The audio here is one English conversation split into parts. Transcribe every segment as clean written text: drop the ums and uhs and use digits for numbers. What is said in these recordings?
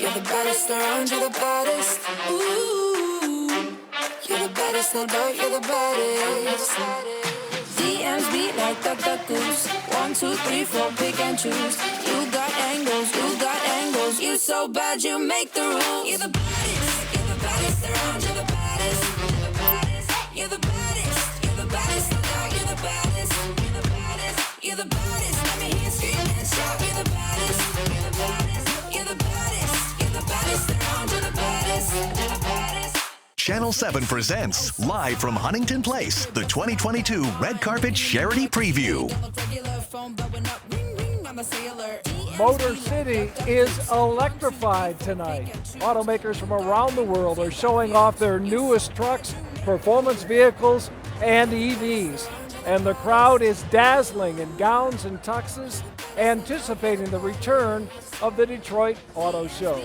You're the baddest around, you're the baddest. Ooh, you're the baddest, no doubt, you're the baddest. DMs beat like duck goose. 1, 2, 3, 4, pick and choose. You got angles. You so bad you make the rules. You're the baddest around, you're the baddest. You're the baddest, no doubt, you're the baddest. You're the baddest, let me hear you scream and shout. You're the baddest, you're the baddest, you're the baddest. You're the baddest around, you're the baddest, you're the baddest. Channel 7 presents, live from Huntington Place, the 2022 Red Carpet Charity Preview. Motor City is electrified tonight. Automakers from around the world are showing off their newest trucks, performance vehicles, and EVs. And the crowd is dazzling in gowns and tuxes, anticipating the return of the Detroit Auto Show.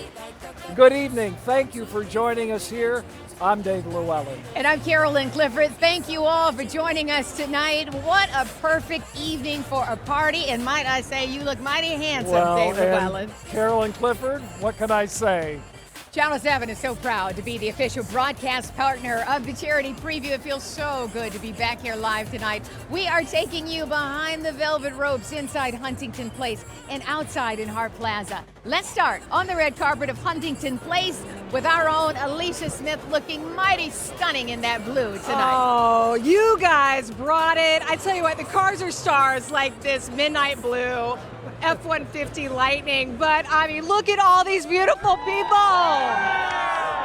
Good evening. Thank you for joining us here. I'm Dave Llewellyn. And I'm Carolyn Clifford. Thank you all for joining us tonight. What a perfect evening for a party. And might I say, you look mighty handsome, Dave Llewellyn. Carolyn Clifford, what can I say? Channel 7 is so proud to be the official broadcast partner of the charity preview. It feels so good to be back here live tonight. We are taking you behind the velvet ropes inside Huntington Place and outside in Hart Plaza. Let's start on the red carpet of Huntington Place with our own Alicia Smith looking mighty stunning in that blue tonight. Oh, you guys brought it. I tell you what, the cars are stars like this midnight blue F-150 Lightning, but I mean, look at all these beautiful people,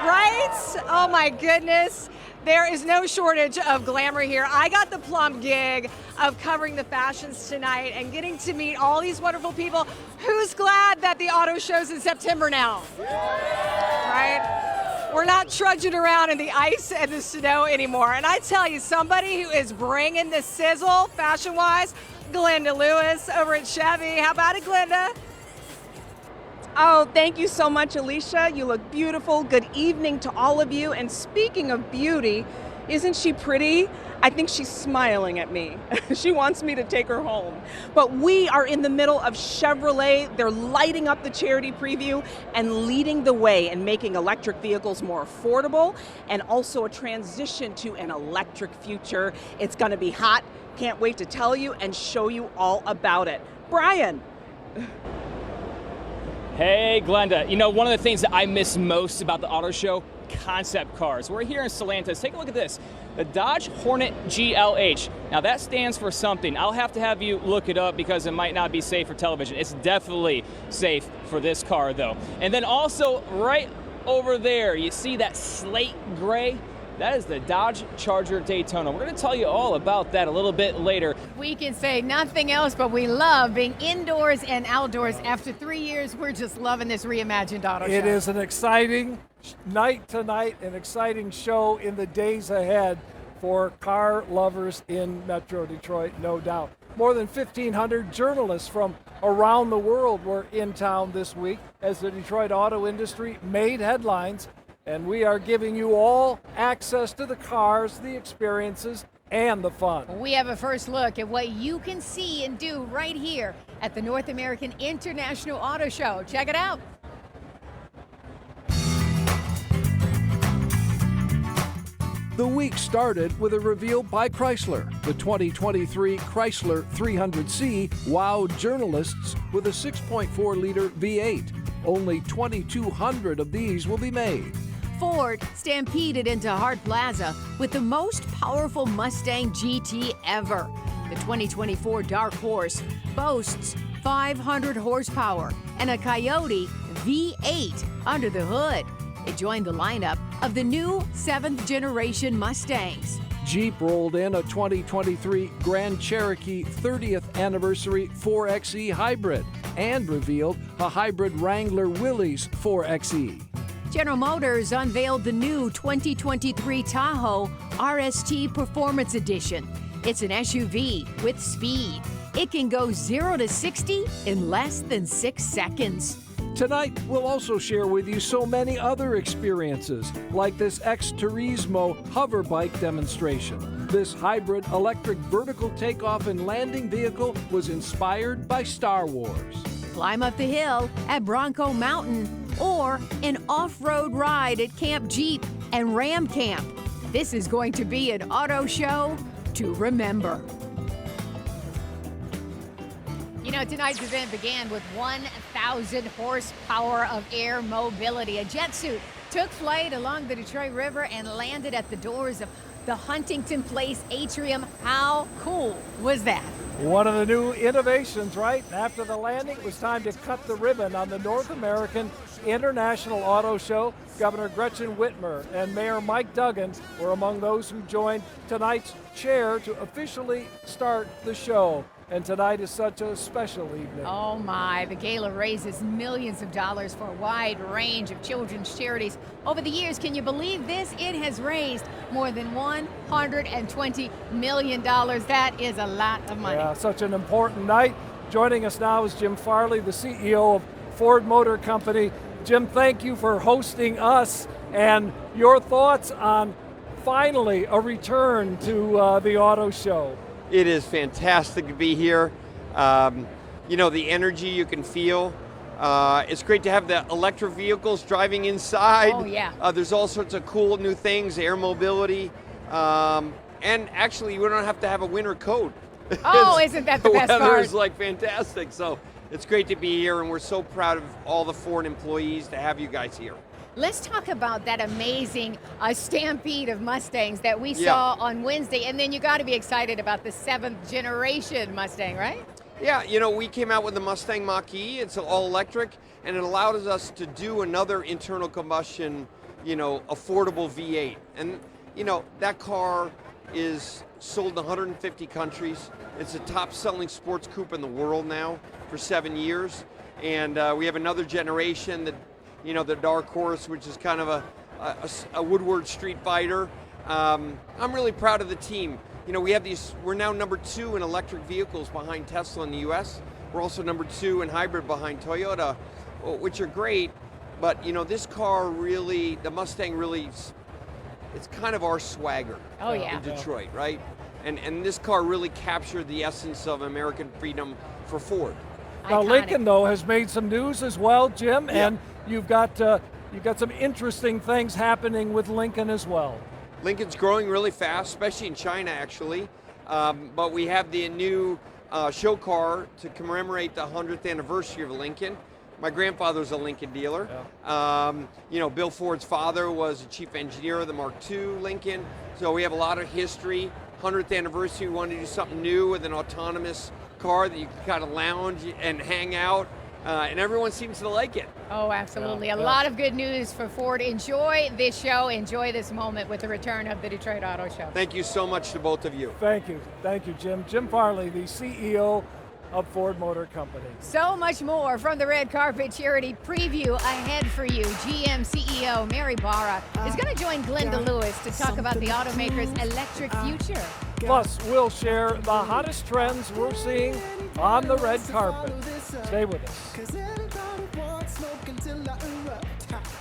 right? Oh my goodness. There is no shortage of glamour here. I got the plum gig of covering the fashions tonight and getting to meet all these wonderful people. Who's glad that the auto show's in September now? Right? We're not trudging around in the ice and the snow anymore. And I tell you, somebody who is bringing the sizzle fashion-wise, Glenda Lewis over at Chevy. How about it, Glenda? Oh, thank you so much, Alicia. You look beautiful. Good evening to all of you. And speaking of beauty, isn't she pretty? I think she's smiling at me. She wants me to take her home. But we are in the middle of Chevrolet. They're lighting up the charity preview and leading the way and making electric vehicles more affordable and also a transition to an electric future. It's going to be hot. Can't wait to tell you and show you all about it. Brian. Hey, Glenda. You know, one of the things that I miss most about the auto show, concept cars. We're here in Stellantis. Take a look at this. The Dodge Hornet GLH. Now that stands for something. I'll have to have you look it up because it might not be safe for television. It's definitely safe for this car though. And then also right over there, you see that slate gray? That is the Dodge Charger Daytona. We're going to tell you all about that a little bit later. We can say nothing else, but we love being indoors and outdoors. After 3 years, we're just loving this reimagined auto show. It is an exciting night tonight, an exciting show in the days ahead for car lovers in Metro Detroit, no doubt. More than 1,500 journalists from around the world were in town this week as the Detroit auto industry made headlines. And we are giving you all access to the cars, the experiences, and the fun. We have a first look at what you can see and do right here at the North American International Auto Show. Check it out. The week started with a reveal by Chrysler. The 2023 Chrysler 300C wowed journalists with a 6.4-liter V8. Only 2,200 of these will be made. Ford stampeded into Hart Plaza with the most powerful Mustang GT ever. The 2024 Dark Horse boasts 500 horsepower and a Coyote V8 under the hood. It joined the lineup of the new 7th generation Mustangs. Jeep rolled in a 2023 Grand Cherokee 30th anniversary 4xe hybrid and revealed a hybrid Wrangler Willys 4xe. General Motors unveiled the new 2023 Tahoe RST Performance Edition. It's an SUV with speed. It can go 0 to 60 in less than 6 seconds. Tonight, we'll also share with you so many other experiences, like this X-Turismo hover bike demonstration. This hybrid electric vertical takeoff and landing vehicle was inspired by Star Wars. Climb up the hill at Bronco Mountain or an off-road ride at Camp Jeep and Ram Camp. This is going to be an auto show to remember. You know, tonight's event began with 1,000 horsepower of air mobility. A jet suit took flight along the Detroit River and landed at the doors of the Huntington Place Atrium. How cool was that? One of the new innovations, right? After the landing, it was time to cut the ribbon on the North American International Auto Show. Governor Gretchen Whitmer and Mayor Mike Duggan were among those who joined tonight's chair to officially start the show. And tonight is such a special evening. Oh my, the gala raises millions of dollars for a wide range of children's charities. Over the years, can you believe this? It has raised more than $120 million. That is a lot of money. Yeah, such an important night. Joining us now is Jim Farley, the CEO of Ford Motor Company. Jim, thank you for hosting us, and your thoughts on finally a return to the auto show. It is fantastic to be here. You know, the energy you can feel. It's great to have the electric vehicles driving inside. Oh, yeah. There's all sorts of cool new things, air mobility. And actually, we don't have to have a winter coat. Oh, isn't that the best weather part? is like fantastic. So it's great to be here, and we're so proud of all the Ford employees to have you guys here. Let's talk about that amazing stampede of Mustangs that we saw on Wednesday. And then you got to be excited about the 7th generation Mustang, right? Yeah, you know, we came out with the Mustang Mach-E. It's all electric, and it allowed us to do another internal combustion, you know, affordable V8. And, you know, that car is sold in 150 countries. It's the top-selling sports coupe in the world now for 7 years. And we have another generation that, you know, the Dark Horse, which is kind of a Woodward Street Fighter. I'm really proud of the team. You know, we're now number 2 in electric vehicles behind Tesla in the US. We're also number 2 in hybrid behind Toyota, which are great. But, you know, this car really, the Mustang really, it's kind of our swagger in Detroit, right? And this car really captured the essence of American freedom for Ford. Now, Iconic. Lincoln, though, has made some news as well, Jim, and you've got some interesting things happening with Lincoln as well. Lincoln's growing really fast, especially in China, actually. But we have the new show car to commemorate the 100th anniversary of Lincoln. My grandfather's a Lincoln dealer. Yeah. You know, Bill Ford's father was a chief engineer of the Mark II Lincoln. So we have a lot of history. 100th anniversary, we wanted to do something new with an autonomous car that you can kind of lounge and hang out, and everyone seems to like it. Oh, absolutely. A lot of good news for Ford. Enjoy this show. Enjoy this moment with the return of the Detroit Auto Show. Thank you so much to both of you. Thank you, Jim. Jim Farley, the CEO of Ford Motor Company. So much more from the Red Carpet Charity Preview ahead for you. GM CEO Mary Barra is going to join Glenda Lewis to talk about the automaker's electric future. Plus, we'll share the hottest trends we're seeing on the red carpet. Stay with us.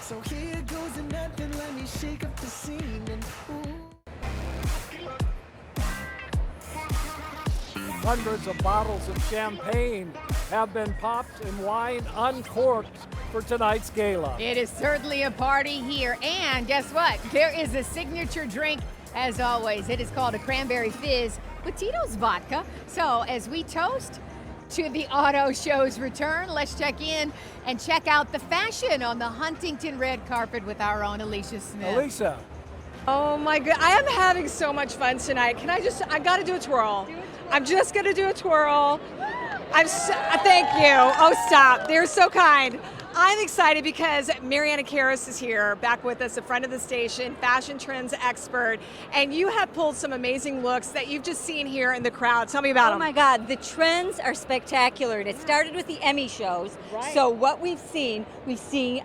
So here goes nothing, let me shake up the scene and Hundreds of bottles of champagne have been popped and wine uncorked for tonight's gala. It is certainly a party here, and guess what? There is a signature drink, as always. It is called a cranberry fizz with Tito's vodka. So as we toast to the auto show's return, let's check in and check out the fashion on the Huntington red carpet with our own Alicia Smith. Alicia. Oh my God, I am having so much fun tonight. I gotta do a twirl. I'm just gonna do a twirl. Thank you. Oh, stop. They're so kind. I'm excited because Mariana Karras is here, back with us, a friend of the station, fashion trends expert, and you have pulled some amazing looks that you've just seen here in the crowd. Tell me about them. Oh my God, the trends are spectacular. And it started with the Emmy shows. Right. So what we've seen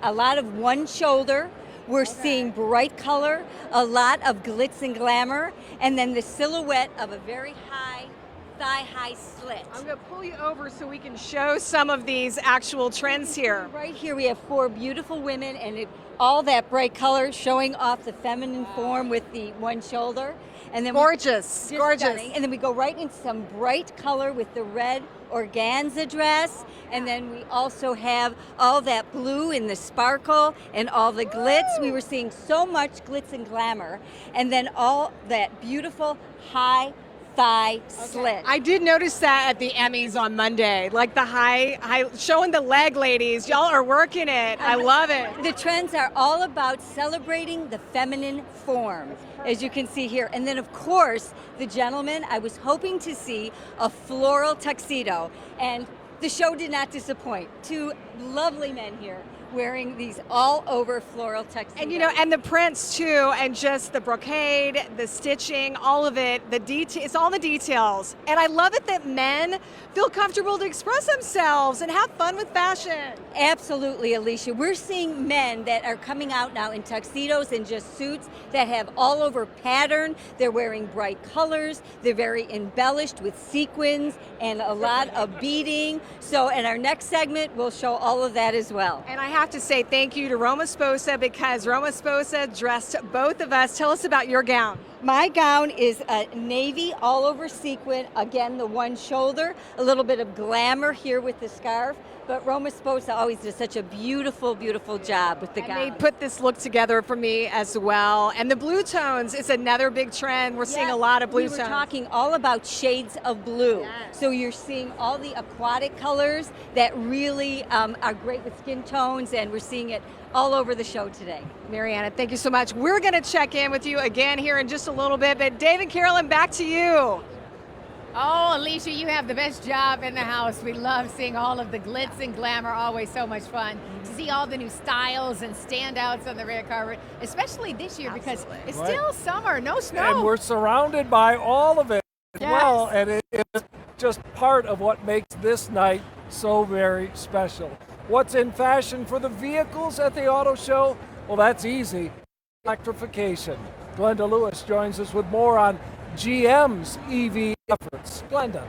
a lot of one shoulder. We're seeing bright color, a lot of glitz and glamour, and then the silhouette of a very high, thigh-high slit. I'm going to pull you over so we can show some of these actual trends here. Right here we have 4 beautiful women, and all that bright color showing off the feminine form with the one shoulder. And then Gorgeous, gorgeous. Stunning. And then we go right into some bright color with the red organza dress, and then we also have all that blue in the sparkle and all the glitz. We were seeing so much glitz and glamour, and then all that beautiful high thigh slit. I did notice that at the Emmys on Monday, like the high showing the leg, ladies. Y'all are working it. I love it. The trends are all about celebrating the feminine form, as you can see here. And then, of course, the gentlemen, I was hoping to see a floral tuxedo, and the show did not disappoint. Two lovely men here wearing these all over floral tuxedos. And and the prints too, and just the brocade, the stitching, all of it, it's all the details. And I love it that men feel comfortable to express themselves and have fun with fashion. Absolutely, Alicia. We're seeing men that are coming out now in tuxedos and just suits that have all over pattern. They're wearing bright colors. They're very embellished with sequins and a lot of beading. So in our next segment, we'll show all of that as well. And I have to say thank you to Roma Sposa, because Roma Sposa dressed both of us. Tell us about your gown. My gown is a navy all over sequin. Again, the one shoulder, a little bit of glamour here with the scarf. But Roma Sposa always does such a beautiful, beautiful job with the gown. They put this look together for me as well. And the blue tones is another big trend. We're seeing a lot of blue tones. We were talking all about shades of blue. Yes. So you're seeing all the aquatic colors that really are great with skin tones, and we're seeing it all over the show today. Mariana, thank you so much. We're going to check in with you again here in just a little bit. But Dave and Carolyn, back to you. Oh, Alicia, you have the best job in the house. We love seeing all of the glitz and glamour. Always so much fun to see all the new styles and standouts on the red carpet, especially this year because it's still summer, no snow. And we're surrounded by all of it as well, and it is just part of what makes this night so very special. What's in fashion for the vehicles at the auto show? Well, that's easy. Electrification. Glenda Lewis joins us with more on GM's EV efforts. Glenda.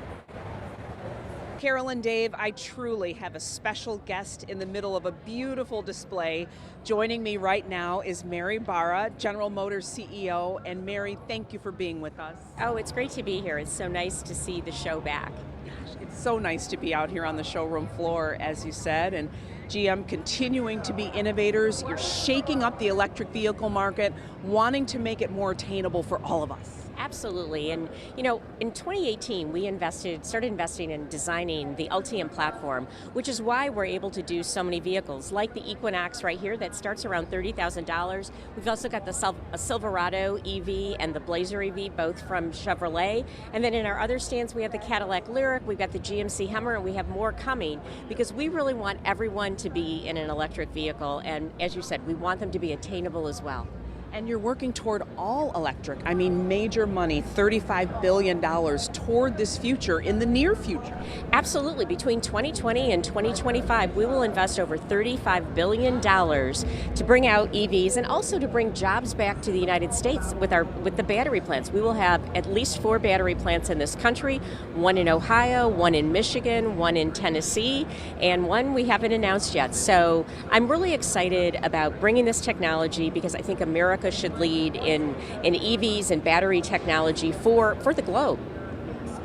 Carolyn, Dave, I truly have a special guest in the middle of a beautiful display. Joining me right now is Mary Barra, General Motors CEO. And Mary, thank you for being with us. Oh, it's great to be here. It's so nice to see the show back. Gosh, it's so nice to be out here on the showroom floor, as you said, and GM continuing to be innovators. You're shaking up the electric vehicle market, wanting to make it more attainable for all of us. Absolutely. And, in 2018, we started investing in designing the Ultium platform, which is why we're able to do so many vehicles, like the Equinox right here that starts around $30,000. We've also got the Silverado EV and the Blazer EV, both from Chevrolet. And then in our other stands, we have the Cadillac Lyriq, we've got the GMC Hummer, and we have more coming, because we really want everyone to be in an electric vehicle. And as you said, we want them to be attainable as well. And you're working toward all electric. I mean, major money, $35 billion toward this future in the near future. Absolutely. Between 2020 and 2025, we will invest over $35 billion to bring out EVs and also to bring jobs back to the United States with the battery plants. We will have at least 4 battery plants in this country, one in Ohio, one in Michigan, one in Tennessee, and one we haven't announced yet. So I'm really excited about bringing this technology because I think America should lead in EVs and battery technology for the globe.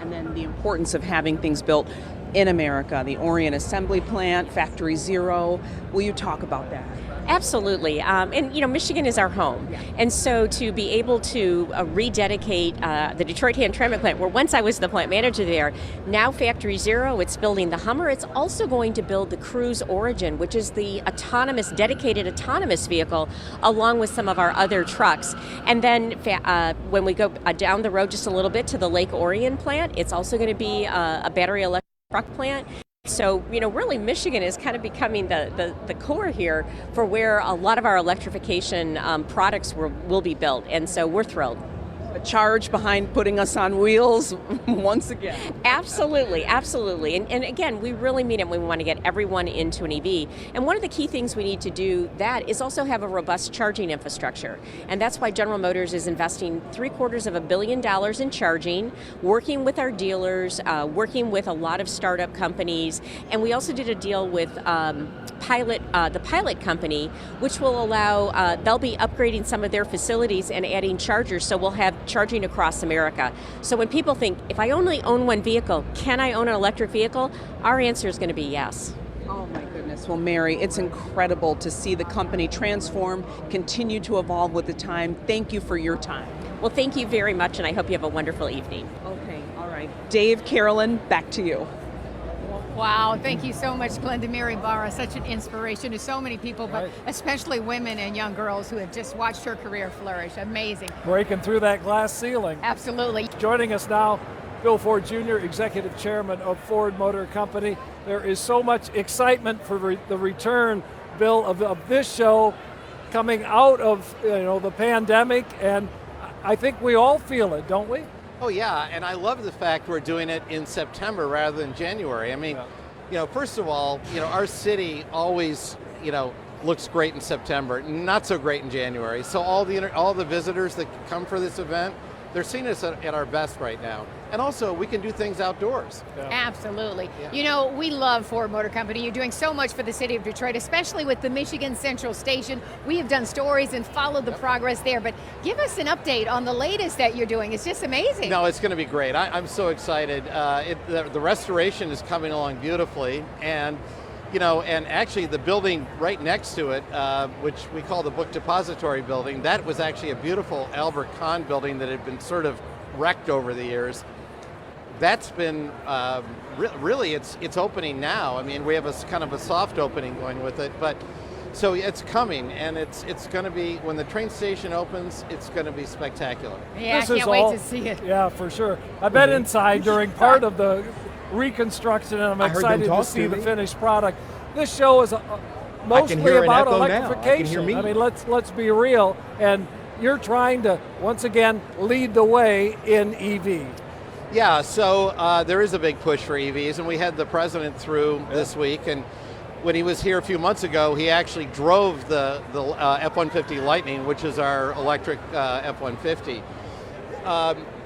And then the importance of having things built in America, the Orion Assembly Plant, Factory Zero. Will you talk about that? Absolutely. And Michigan is our home. Yeah. And so to be able to rededicate the Detroit Hand-Trammet plant, where once I was the plant manager there, now Factory Zero, it's building the Hummer. It's also going to build the Cruise Origin, which is the dedicated autonomous vehicle, along with some of our other trucks. And then when we go down the road just a little bit to the Lake Orion plant, it's also going to be a battery electric truck plant. So, really Michigan is kind of becoming the core here for where a lot of our electrification products will be built. And so we're thrilled. A charge behind putting us on wheels once again. Absolutely, absolutely. And again, we really mean it when we want to get everyone into an EV. And one of the key things we need to do that is also have a robust charging infrastructure. And that's why General Motors is investing $750 million in charging, working with our dealers, working with a lot of startup companies. And we also did a deal with pilot company, which will allow, they'll be upgrading some of their facilities and adding chargers, so we'll have charging across America. So when people think, if I only own one vehicle, can I own an electric vehicle? Our answer is going to be yes. Oh my goodness. Well, Mary, it's incredible to see the company transform, continue to evolve with the time. Thank you for your time. Well, thank you very much, and I hope you have a wonderful evening. Okay, all right. Dave, Carolyn, back to you. Wow, thank you so much, Glenda. Mary Barra, such an inspiration to so many people, but especially women and young girls who have just watched her career flourish. Amazing. Breaking through that glass ceiling. Absolutely. Joining us now, Bill Ford Jr., Executive Chairman of Ford Motor Company. There is so much excitement for the return, Bill, of this show coming out of the pandemic, and I think we all feel it, don't we? Oh yeah, and I love the fact we're doing it in September rather than January. I mean, first of all, our city always, looks great in September, not so great in January. So all the visitors that come for this event, they're seeing us at our best right now. And also, we can do things outdoors. Yeah. Absolutely. Yeah. We love Ford Motor Company. You're doing so much for the city of Detroit, especially with the Michigan Central Station. We have done stories and followed the progress there, but give us an update on the latest that you're doing. It's just amazing. No, it's going to be great. I'm so excited. The restoration is coming along beautifully, and and actually the building right next to it, which we call the Book Depository Building, that was actually a beautiful Albert Kahn building that had been sort of wrecked over the years. That's been really it's opening now. I mean, we have a kind of a soft opening going with it, but so it's coming, and it's going to be, when the train station opens, it's going to be spectacular. Yeah, I can't wait to see it. Yeah, for sure. I've been inside during part of the reconstruction, and I'm excited to see the finished product. This show is mostly about electrification. I mean, let's be real, and you're trying to once again lead the way in EV. Yeah, so there is a big push for EVs, and we had the president through this week, and when he was here a few months ago, he actually drove the F-150 Lightning, which is our electric F-150.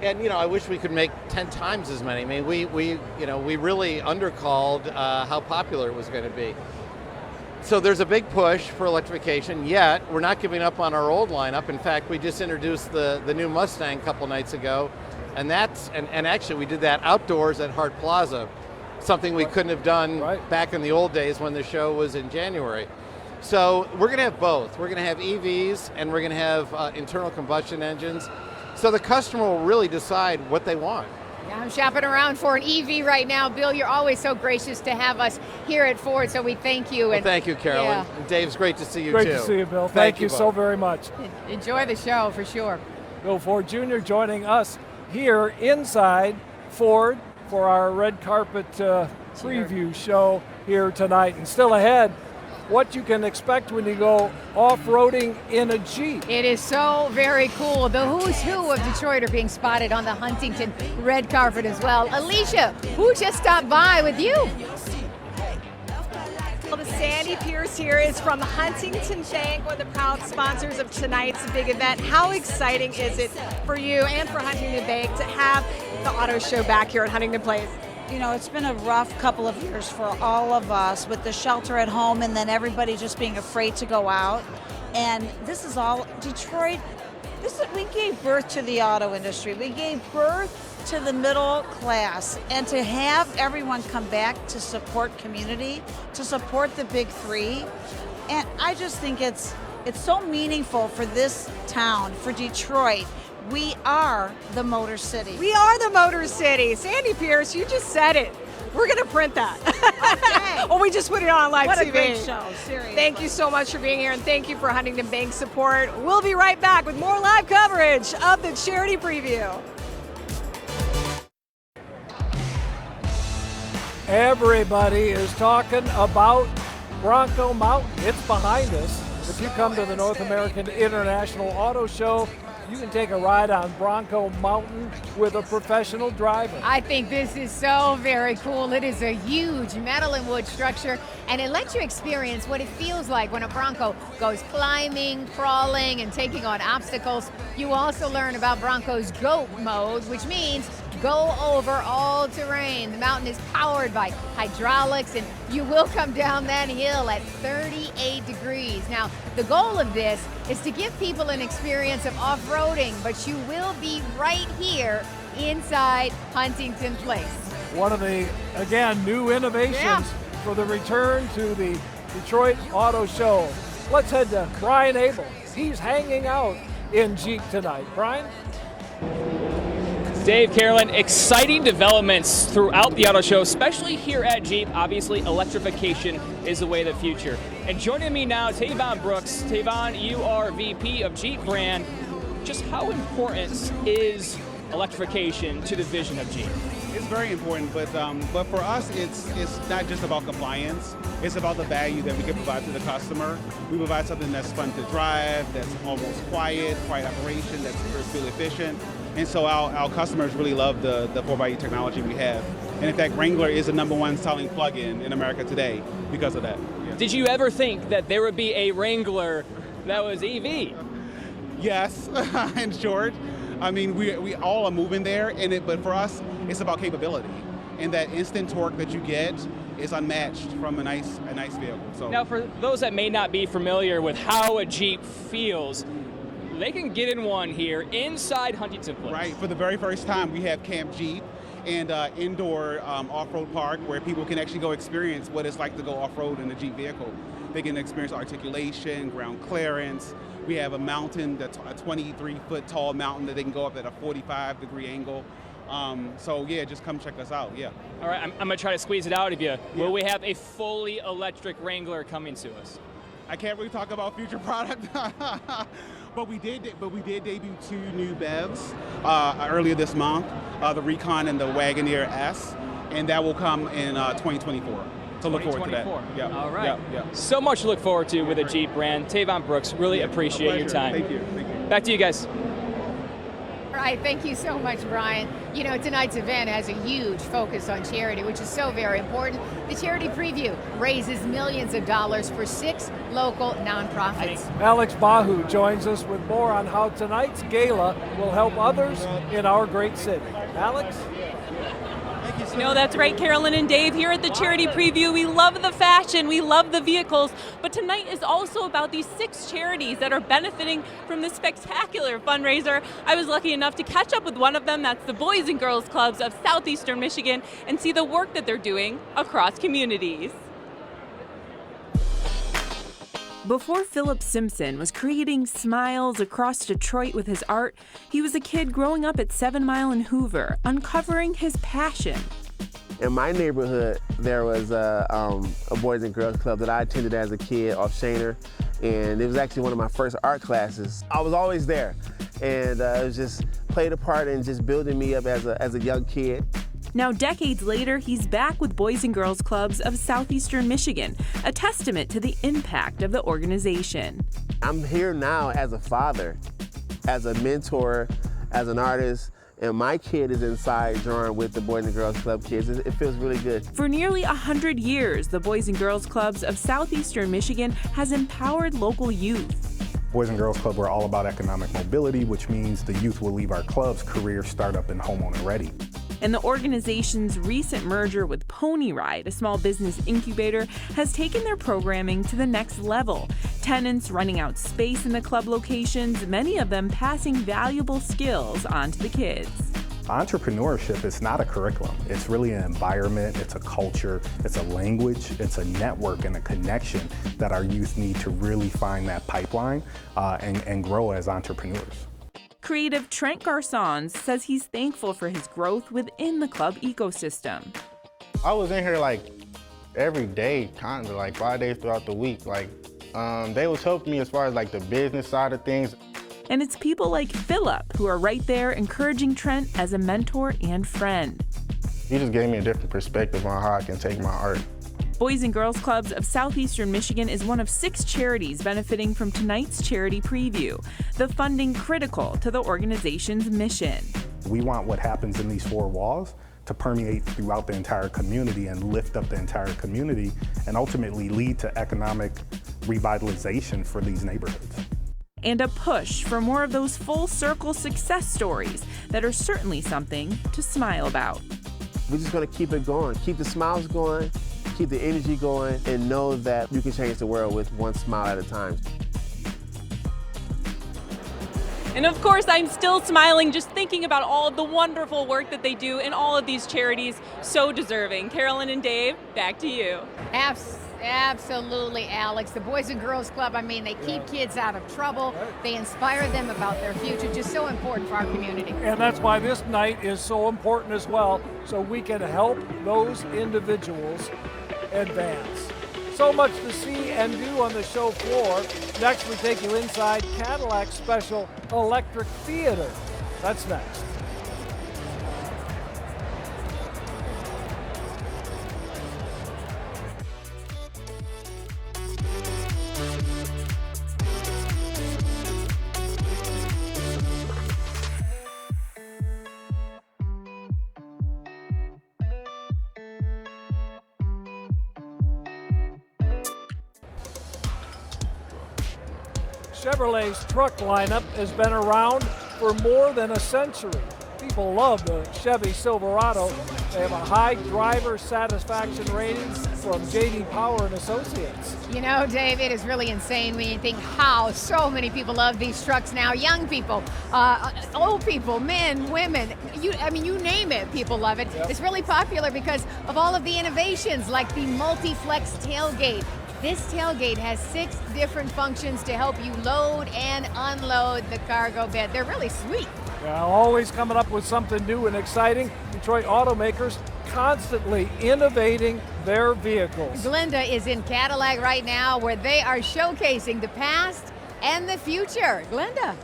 And I wish we could make 10 times as many. I mean, we really undercalled how popular it was going to be. So there's a big push for electrification, yet we're not giving up on our old lineup. In fact, we just introduced the new Mustang a couple nights ago, and actually we did that outdoors at Hart Plaza, something we couldn't have done back in the old days when the show was in January. So we're going to have both. We're going to have EVs, and we're going to have internal combustion engines. So the customer will really decide what they want. Yeah, I'm shopping around for an EV right now. Bill, you're always so gracious to have us here at Ford, so we thank you. Well, thank you, Carolyn. Yeah. And Dave's great to see you, Great too. to see you, Bill. Thank you so very much. Enjoy the show, for sure. Bill Ford Jr. joining us here inside Ford for our red carpet preview show here tonight. And still ahead, what you can expect when you go off-roading in a Jeep. It is so very cool. The who's who of Detroit are being spotted on the Huntington red carpet as well. Alicia, who just stopped by with you? Well, the Sandy Pierce here is from Huntington Bank, one of the proud sponsors of tonight's big event. How exciting is it for you and for Huntington Bank to have the auto show back here at Huntington Place? It's been a rough couple of years for all of us with the shelter at home and then everybody just being afraid to go out. And this is all Detroit. We gave birth to the auto industry. We gave birth to the middle class. And to have everyone come back to support community, to support the big three, and I just think it's so meaningful for this town, for Detroit. We are the Motor City. We are the Motor City. Sandy Pierce, you just said it. We're going to print that. Okay. Well, we just put it on live TV. What a great show, seriously. Thank you so much for being here, and thank you for Huntington Bank support. We'll be right back with more live coverage of the Charity Preview. Everybody is talking about Bronco Mountain. It's behind us. If you come to the North American International Auto Show, you can take a ride on Bronco Mountain with a professional driver. I think this is so very cool. It is a huge metal and wood structure, and it lets you experience what it feels like when a Bronco goes climbing, crawling, and taking on obstacles. You also learn about Bronco's GOAT mode, which means go over all terrain. The mountain is powered by hydraulics, and you will come down that hill at 38 degrees. Now, the goal of this is to give people an experience of off-roading, but you will be right here inside Huntington Place. One of the, again, new innovations for the return to the Detroit Auto Show. Let's head to Brian Abel. He's hanging out in Jeep tonight. Brian? Dave, Carolyn, exciting developments throughout the auto show, especially here at Jeep. Obviously, electrification is the way of the future. And joining me now, Tavon Brooks. Tavon, you are VP of Jeep brand. Just how important is electrification to the vision of Jeep? It's very important, but for us, it's not just about compliance. It's about the value that we can provide to the customer. We provide something that's fun to drive, that's almost quiet operation, that's fuel efficient. And so our customers really love the 4xe technology we have. And in fact, Wrangler is the #1 selling plug-in in America today because of that. Yeah. Did you ever think that there would be a Wrangler that was EV? Yes, in short. I mean, we all are moving there, but for us, it's about capability. And that instant torque that you get is unmatched from a nice vehicle. So now, for those that may not be familiar with how a Jeep feels, they can get in one here inside Huntington Place. Right, for the very first time, we have Camp Jeep and indoor off-road park where people can actually go experience what it's like to go off-road in a Jeep vehicle. They can experience articulation, ground clearance. We have a mountain, that's a 23-foot tall mountain that they can go up at a 45-degree angle. So yeah, just come check us out, yeah. All right, I'm gonna try to squeeze it out of you. Yeah. Will we have a fully electric Wrangler coming to us? I can't really talk about future product, but we did debut 2 new BEVs earlier this month, the Recon and the Wagoneer S, and that will come in 2024. So look forward to that. Yeah. All right. Yeah. So much to look forward to with a Jeep brand. Tavon Brooks, really appreciate your time. Thank you. Back to you guys. All right, thank you so much, Brian. You know, tonight's event has a huge focus on charity, which is so very important. The charity preview raises millions of dollars for 6 local nonprofits. Alex Bahu joins us with more on how tonight's gala will help others in our great city. Alex? No, that's right, Carolyn and Dave. Here at the Charity Preview, we love the fashion, we love the vehicles, but tonight is also about these 6 charities that are benefiting from this spectacular fundraiser. I was lucky enough to catch up with one of them. That's the Boys and Girls Clubs of Southeastern Michigan, and see the work that they're doing across communities. Before Philip Simpson was creating smiles across Detroit with his art, he was a kid growing up at 7 Mile and Hoover, uncovering his passion. In my neighborhood, there was a Boys and Girls Club that I attended as a kid off Shaner, and it was actually one of my first art classes. I was always there, and it was just played a part in just building me up as a young kid. Now, decades later, he's back with Boys and Girls Clubs of Southeastern Michigan, a testament to the impact of the organization. I'm here now as a father, as a mentor, as an artist, and my kid is inside drawing with the Boys and Girls Club kids. It feels really good. For nearly 100 years, the Boys and Girls Clubs of Southeastern Michigan has empowered local youth. Boys and Girls Club, we're all about economic mobility, which means the youth will leave our clubs career, startup, and homeowner ready. And the organization's recent merger with Pony Ride, a small business incubator, has taken their programming to the next level. Tenants renting out space in the club locations, many of them passing valuable skills on to the kids. Entrepreneurship is not a curriculum. It's really an environment, it's a culture, it's a language, it's a network and a connection that our youth need to really find that pipeline and grow as entrepreneurs. Creative Trent Garcons says he's thankful for his growth within the club ecosystem. I was in here like every day, kind of like 5 days throughout the week. Like they was helping me as far as like the business side of things. And it's people like Philip who are right there encouraging Trent as a mentor and friend. He just gave me a different perspective on how I can take my art. Boys and Girls Clubs of Southeastern Michigan is one of 6 charities benefiting from tonight's charity preview, the funding critical to the organization's mission. We want what happens in these 4 walls to permeate throughout the entire community and lift up the entire community and ultimately lead to economic revitalization for these neighborhoods. and a push for more of those full circle success stories that are certainly something to smile about. We're just gonna keep it going, keep the smiles going, keep the energy going, and know that you can change the world with one smile at a time. And of course, I'm still smiling just thinking about all of the wonderful work that they do in all of these charities. So deserving. Carolyn and Dave, back to you. Absolutely, Alex. The Boys and Girls Club, I mean, they keep kids out of trouble. They inspire them about their future. Just so important for our community. And that's why this night is so important as well, so we can help those individuals advance. So much to see and do on the show floor. Next, we take you inside Cadillac's special Electric Theater. That's next. Chevrolet's truck lineup has been around for more than a century. People love the Chevy Silverado. They have a high driver satisfaction rating from J.D. Power and Associates. You know, Dave, it is really insane when you think how so many people love these trucks now. Young people, old people, men, women, you name it, people love it. Yep. It's really popular because of all of the innovations like the multi-flex tailgate. This tailgate has 6 different functions to help you load and unload the cargo bed. They're really sweet. Well, always coming up with something new and exciting. Detroit automakers constantly innovating their vehicles. Glenda is in Cadillac right now where they are showcasing the past and the future. Glenda.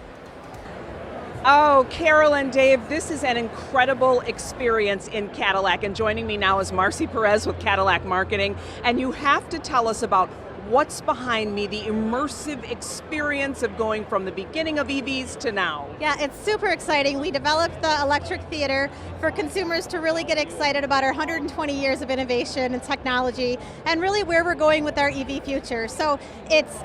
Oh, Carolyn, Dave, this is an incredible experience in Cadillac. And joining me now is Marcy Perez with Cadillac Marketing. And you have to tell us about what's behind me, the immersive experience of going from the beginning of EVs to now. Yeah, it's super exciting. We developed the Electric Theater for consumers to really get excited about our 120 years of innovation and technology and really where we're going with our EV future. So it's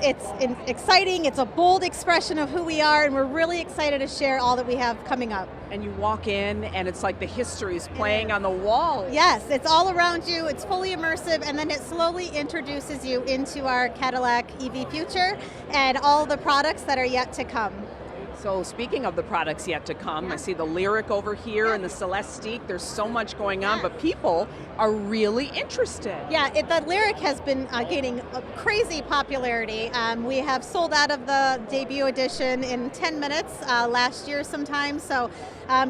exciting, it's a bold expression of who we are, and we're really excited to share all that we have coming up. And you walk in and it's like the history is playing on the wall. Yes, it's all around you, it's fully immersive, and then it slowly introduces you into our Cadillac EV future and all the products that are yet to come. So speaking of the products yet to come, I see the Lyric over here and the Celestiq. There's so much going on, but people are really interested. Yeah, the Lyric has been gaining a crazy popularity. We have sold out of the debut edition in 10 minutes last year sometime, so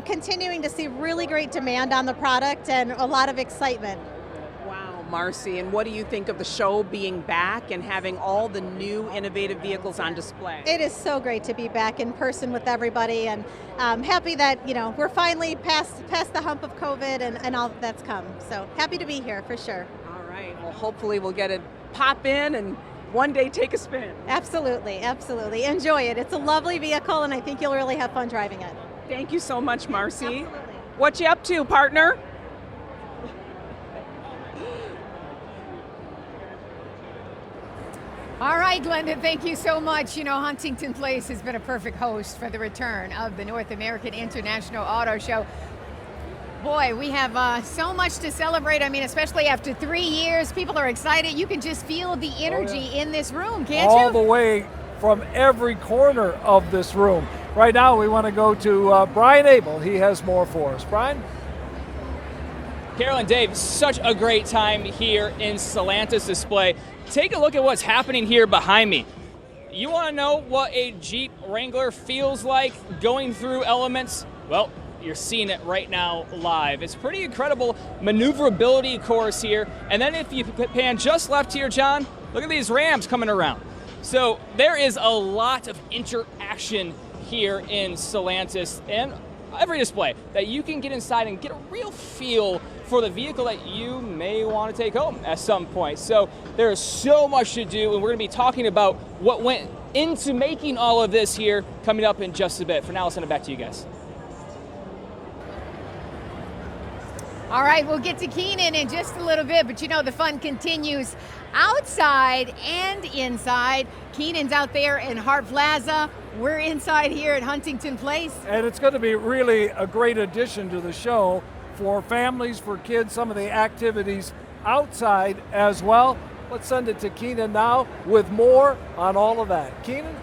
continuing to see really great demand on the product and a lot of excitement. Marcy, and what do you think of the show being back and having all the new innovative vehicles on display? It is so great to be back in person with everybody, and happy that we're finally past the hump of COVID and all that's come. So happy to be here for sure. All right. Well, hopefully we'll get to pop in and one day take a spin. Absolutely, absolutely. Enjoy it. It's a lovely vehicle, and I think you'll really have fun driving it. Thank you so much, Marcy. Absolutely. What you up to, partner? All right, Glenda, thank you so much. You know, Huntington Place has been a perfect host for the return of the North American International Auto Show. Boy, we have so much to celebrate. I mean, especially after 3 years, people are excited. You can just feel the energy in this room, can't you? All the way from every corner of this room. Right now, we want to go to Brian Abel. He has more for us. Brian? Carolyn, Dave, such a great time here in Stellantis display. Take a look at what's happening here behind me. You want to know what a Jeep Wrangler feels like going through elements? Well, you're seeing it right now live. It's pretty incredible maneuverability course here. And then if you pan just left here, John, look at these Rams coming around. So there is a lot of interaction here in Stellantis and every display that you can get inside and get a real feel for the vehicle that you may want to take home at some point. So there is so much to do, and we're going to be talking about what went into making all of this here coming up in just a bit. For now, I'll send it back to you guys. All right, we'll get to Keenan in just a little bit, but you know the fun continues outside and inside. Keenan's out there in Hart Plaza. We're inside here at Huntington Place. And it's going to be really a great addition to the show for families, for kids, some of the activities outside as well. Let's send it to Keenan now with more on all of that. Keenan?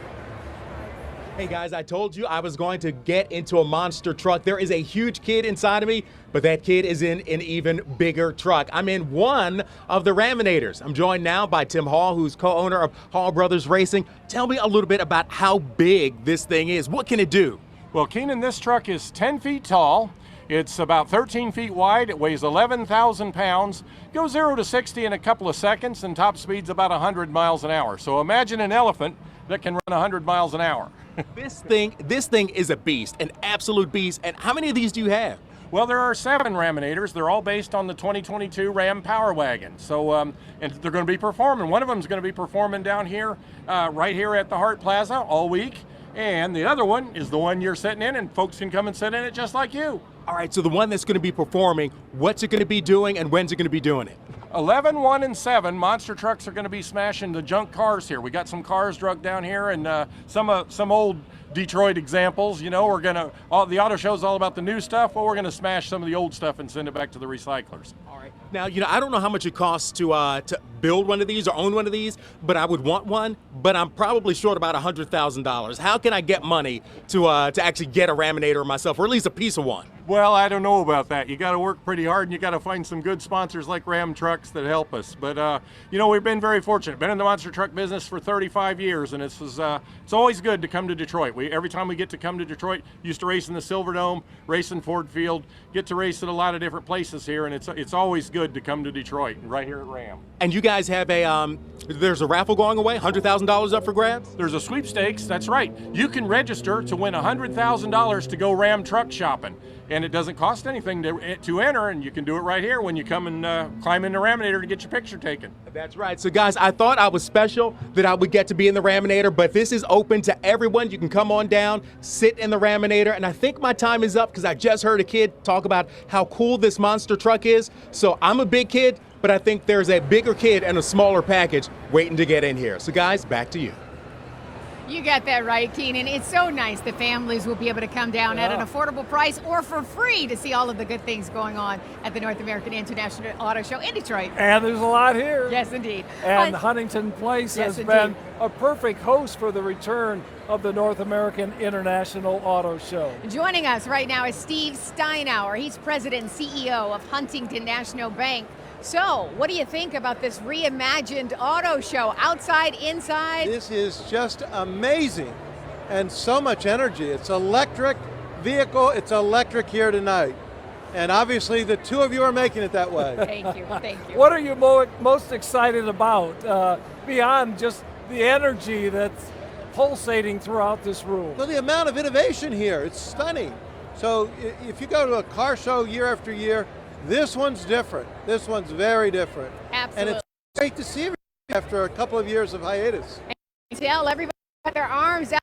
Hey guys, I told you I was going to get into a monster truck. There is a huge kid inside of me, but that kid is in an even bigger truck. I'm in one of the Raminators. I'm joined now by Tim Hall, who's co-owner of Hall Brothers Racing. Tell me a little bit about how big this thing is. What can it do? Well, Keenan, this truck is 10 feet tall. It's about 13 feet wide. It weighs 11,000 pounds. Goes 0 to 60 in a couple of seconds, and top speed's about 100 miles an hour. So imagine an elephant that can run 100 miles an hour. This thing is a beast, an absolute beast. And how many of these do you have? Well, there are 7 Raminators. They're all based on the 2022 Ram Power Wagon. So, and they're going to be performing. One of them is going to be performing down here, right here at the Hart Plaza all week. And the other one is the one you're sitting in, and folks can come and sit in it just like you. All right, so the one that's going to be performing, what's it going to be doing and when's it going to be doing it? 11, 1, and 7 monster trucks are going to be smashing the junk cars here. We got some cars drugged down here, and some old Detroit examples. You know, the auto show's all about the new stuff, but we're going to smash some of the old stuff and send it back to the recyclers. All right. Now, I don't know how much it costs to build one of these or own one of these, but I would want one. But I'm probably short about $100,000. How can I get money to actually get a Raminator myself, or at least a piece of one? Well, I don't know about that. You got to work pretty hard, and you got to find some good sponsors like Ram Trucks that help us. But we've been very fortunate. Been in the monster truck business for 35 years, and it's always good to come to Detroit. Every time we get to come to Detroit, used to race in the Silverdome, race in Ford Field, get to race at a lot of different places here, and it's always good to come to Detroit, right here at Ram. And you guys have there's a raffle going away, $100,000 up for grabs? There's a sweepstakes, that's right. You can register to win $100,000 to go Ram truck shopping. And it doesn't cost anything to enter, and you can do it right here when you come and climb in the Raminator to get your picture taken. That's right. So guys, I thought I was special that I would get to be in the Raminator, but this is open to everyone. You can come on down, sit in the Raminator, and I think my time is up because I just heard a kid talk about how cool this monster truck is. So I'm a big kid, but I think there's a bigger kid and a smaller package waiting to get in here. So guys, back to you. You got that right, Keenan. It's so nice that families will be able to come down at an affordable price or for free to see all of the good things going on at the North American International Auto Show in Detroit. And there's a lot here. Yes, indeed. And Huntington Place has been a perfect host for the return of the North American International Auto Show. Joining us right now is Steve Steinauer. He's president and CEO of Huntington National Bank. So, what do you think about this reimagined auto show, outside, inside? This is just amazing, and so much energy. It's electric vehicle, it's electric here tonight. And obviously the two of you are making it that way. Thank you, thank you. What are you most excited about, beyond just the energy that's pulsating throughout this room? Well, the amount of innovation here, it's stunning. So if you go to a car show year after year, this one's different. This one's very different. Absolutely. And it's great to see everybody after a couple of years of hiatus. And tell everybody got their arms out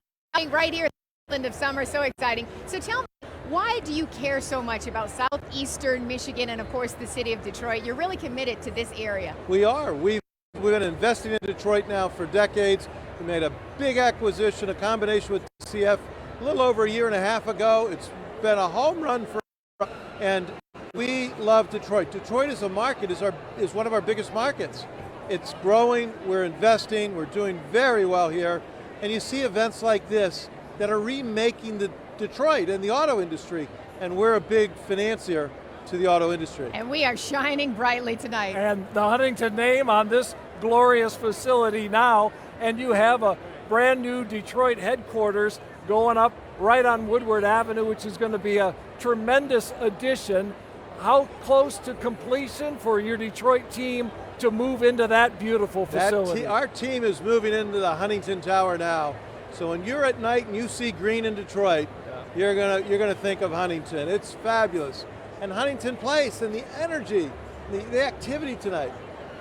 right here at the end of summer. So exciting. So tell me, why do you care so much about southeastern Michigan and, of course, the city of Detroit? You're really committed to this area. We are. We've been investing in Detroit now for decades. We made a big acquisition, a combination with TCF, a little over a year and a half ago. It's been a home run for us, and we love Detroit. Detroit as a market is one of our biggest markets. It's growing, we're investing, we're doing very well here. And you see events like this that are remaking the Detroit and the auto industry. And we're a big financier to the auto industry. And we are shining brightly tonight. And the Huntington name on this glorious facility now. And you have a brand new Detroit headquarters going up right on Woodward Avenue, which is going to be a tremendous addition. How close to completion for your Detroit team to move into that beautiful facility? Our team is moving into the Huntington Tower now. So when you're at night and you see green in Detroit, you're gonna think of Huntington. It's fabulous. And Huntington Place and the energy, the activity tonight.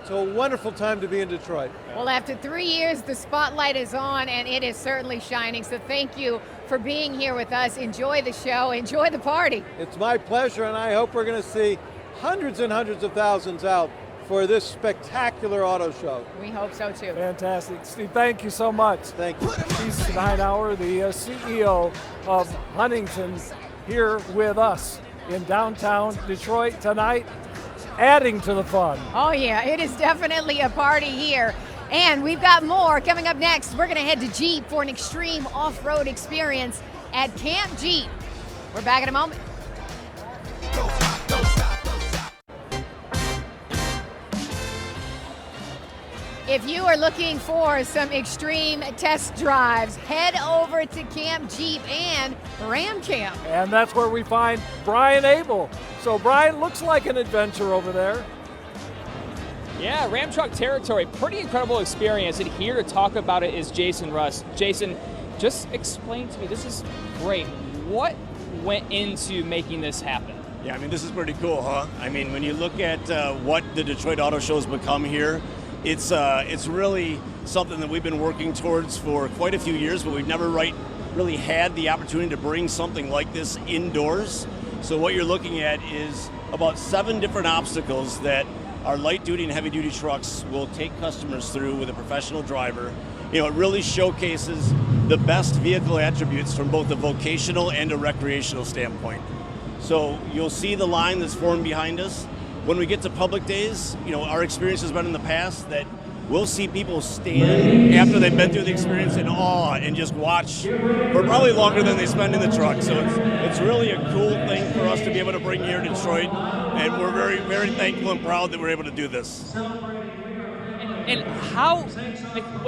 It's a wonderful time to be in Detroit. Well, after 3 years, the spotlight is on, and it is certainly shining. So thank you for being here with us. Enjoy the show. Enjoy the party. It's my pleasure, and I hope we're going to see hundreds and hundreds of thousands out for this spectacular auto show. We hope so too. Fantastic. Steve, thank you so much. Thank you. Steve Steinauer, the CEO of Huntington, here with us in downtown Detroit tonight, adding to the fun. Oh yeah, it is definitely a party here. And we've got more coming up next. We're gonna head to Jeep for an extreme off-road experience at Camp Jeep. We're back in a moment. If you are looking for some extreme test drives, head over to Camp Jeep and Ram Camp. And that's where we find Brian Abel. So Brian, looks like an adventure over there. Yeah, Ram truck territory, pretty incredible experience. And here to talk about it is Jason Russ. Jason, just explain to me, this is great. What went into making this happen? Yeah, I mean, this is pretty cool, huh? I mean, when you look at what the Detroit Auto Show has become here, it's really something that we've been working towards for quite a few years, but we've never really had the opportunity to bring something like this indoors. So what you're looking at is about 7 different obstacles that our light duty and heavy duty trucks will take customers through with a professional driver. You know, it really showcases the best vehicle attributes from both a vocational and a recreational standpoint. So you'll see the line that's formed behind us. When we get to public days, you know, our experience has been in the past that we'll see people stand after they've been through the experience in awe and just watch for probably longer than they spend in the truck. So it's really a cool thing for us to be able to bring here to Detroit, and we're very, very thankful and proud that we're able to do this. And how,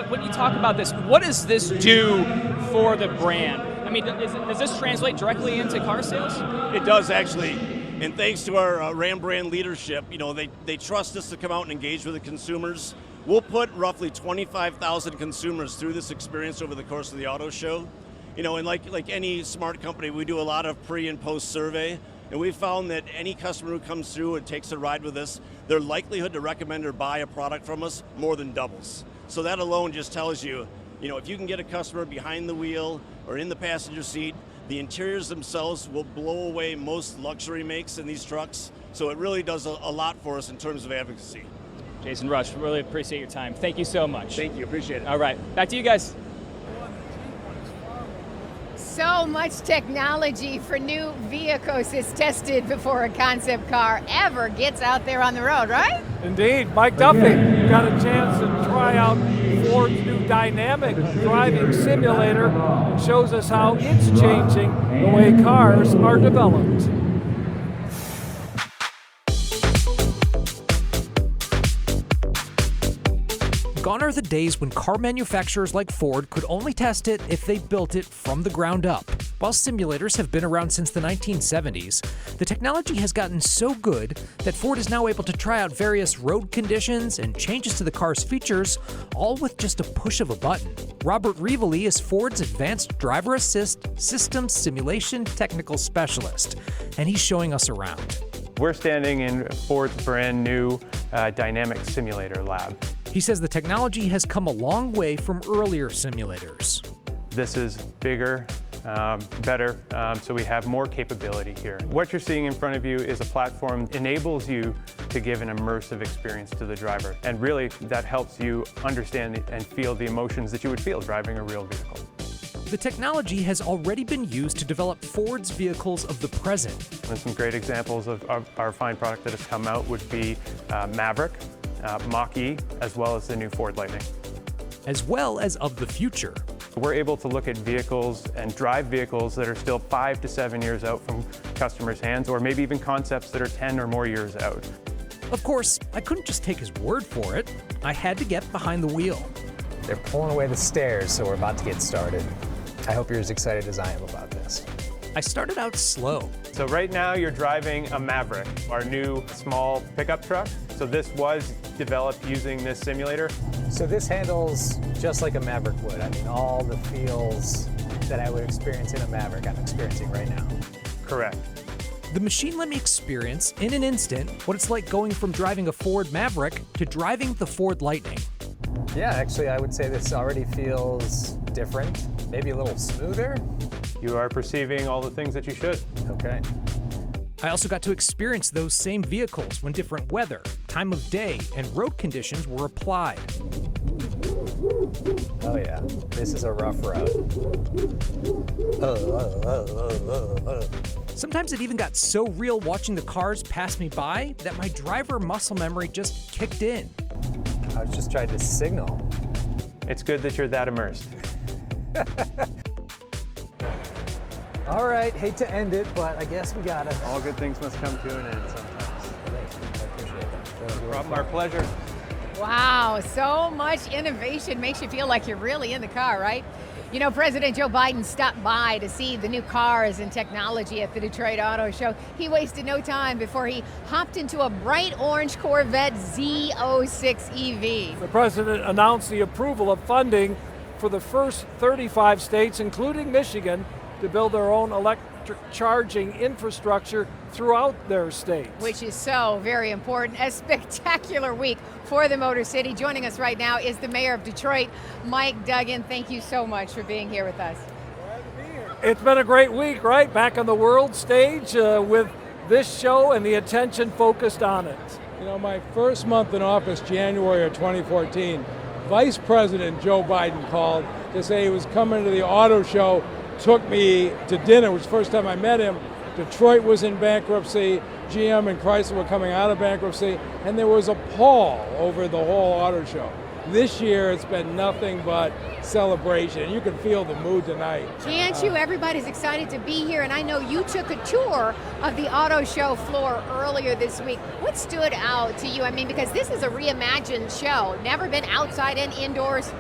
when you talk about this, what does this do for the brand? I mean, does this translate directly into car sales? It does, actually. And thanks to our Ram brand leadership, you know, they trust us to come out and engage with the consumers. We'll put roughly 25,000 consumers through this experience over the course of the auto show. You know, and like any smart company, we do a lot of pre and post survey, and we found that any customer who comes through and takes a ride with us, their likelihood to recommend or buy a product from us more than doubles. So that alone just tells you, you know, if you can get a customer behind the wheel or in the passenger seat, the interiors themselves will blow away most luxury makes in these trucks. So it really does a lot for us in terms of advocacy. Jason Rush, really appreciate your time. Thank you so much. Thank you, appreciate it. All right, back to you guys. So much technology for new vehicles is tested before a concept car ever gets out there on the road, right? Indeed. Mike Duffy got a chance to try out Ford's new dynamic driving simulator and shows us how it's changing the way cars are developed. Gone are the days when car manufacturers like Ford could only test it if they built it from the ground up. While simulators have been around since the 1970s, the technology has gotten so good that Ford is now able to try out various road conditions and changes to the car's features, all with just a push of a button. Robert Rivoli is Ford's Advanced Driver Assist Systems Simulation Technical Specialist, and he's showing us around. We're standing in Ford's brand new dynamic simulator lab. He says the technology has come a long way from earlier simulators. This is bigger, better, so we have more capability here. What you're seeing in front of you is a platform that enables you to give an immersive experience to the driver. And really, that helps you understand and feel the emotions that you would feel driving a real vehicle. The technology has already been used to develop Ford's vehicles of the present. And some great examples of our fine product that has come out would be Maverick, Mach-E, as well as the new Ford Lightning. As well as of the future. We're able to look at vehicles and drive vehicles that are still 5 to 7 years out from customers' hands, or maybe even concepts that are 10 or more years out. Of course, I couldn't just take his word for it. I had to get behind the wheel. They're pulling away the stairs, so we're about to get started. I hope you're as excited as I am about this. I started out slow. So right now you're driving a Maverick, our new small pickup truck. So this was developed using this simulator. So this handles just like a Maverick would. I mean, all the feels that I would experience in a Maverick, I'm experiencing right now. Correct. The machine let me experience, in an instant, what it's like going from driving a Ford Maverick to driving the Ford Lightning. Yeah, actually, I would say this already feels different, maybe a little smoother. You are perceiving all the things that you should. Okay. I also got to experience those same vehicles when different weather, time of day, and road conditions were applied. Oh yeah, this is a rough road. Sometimes it even got so real watching the cars pass me by that my driver muscle memory just kicked in. I was just trying to signal. It's good that you're that immersed. All right, hate to end it, but I guess we gotta. All good things must come to an end sometimes. I appreciate that. No problem, our pleasure. Wow, so much innovation makes you feel like you're really in the car, right? You know, President Joe Biden stopped by to see the new cars and technology at the Detroit Auto Show. He wasted no time before he hopped into a bright orange Corvette Z06 EV. The president announced the approval of funding for the first 35 states, including Michigan, to build their own electric charging infrastructure throughout their states. Which is so very important. A spectacular week for the Motor City. Joining us right now is the mayor of Detroit, Mike Duggan. Thank you so much for being here with us. It's been a great week, right? Back on the world stage with this show and the attention focused on it. You know, my first month in office, January of 2014, Vice President Joe Biden called to say he was coming to the auto show, took me to dinner. It was the first time I met him. Detroit was in bankruptcy, GM and Chrysler were coming out of bankruptcy, and there was a pall over the whole auto show. This year, it's been nothing but celebration. You can feel the mood tonight. Can't you? Everybody's excited to be here, and I know you took a tour of the auto show floor earlier this week. What stood out to you? I mean, because this is a reimagined show, never been outside and indoors.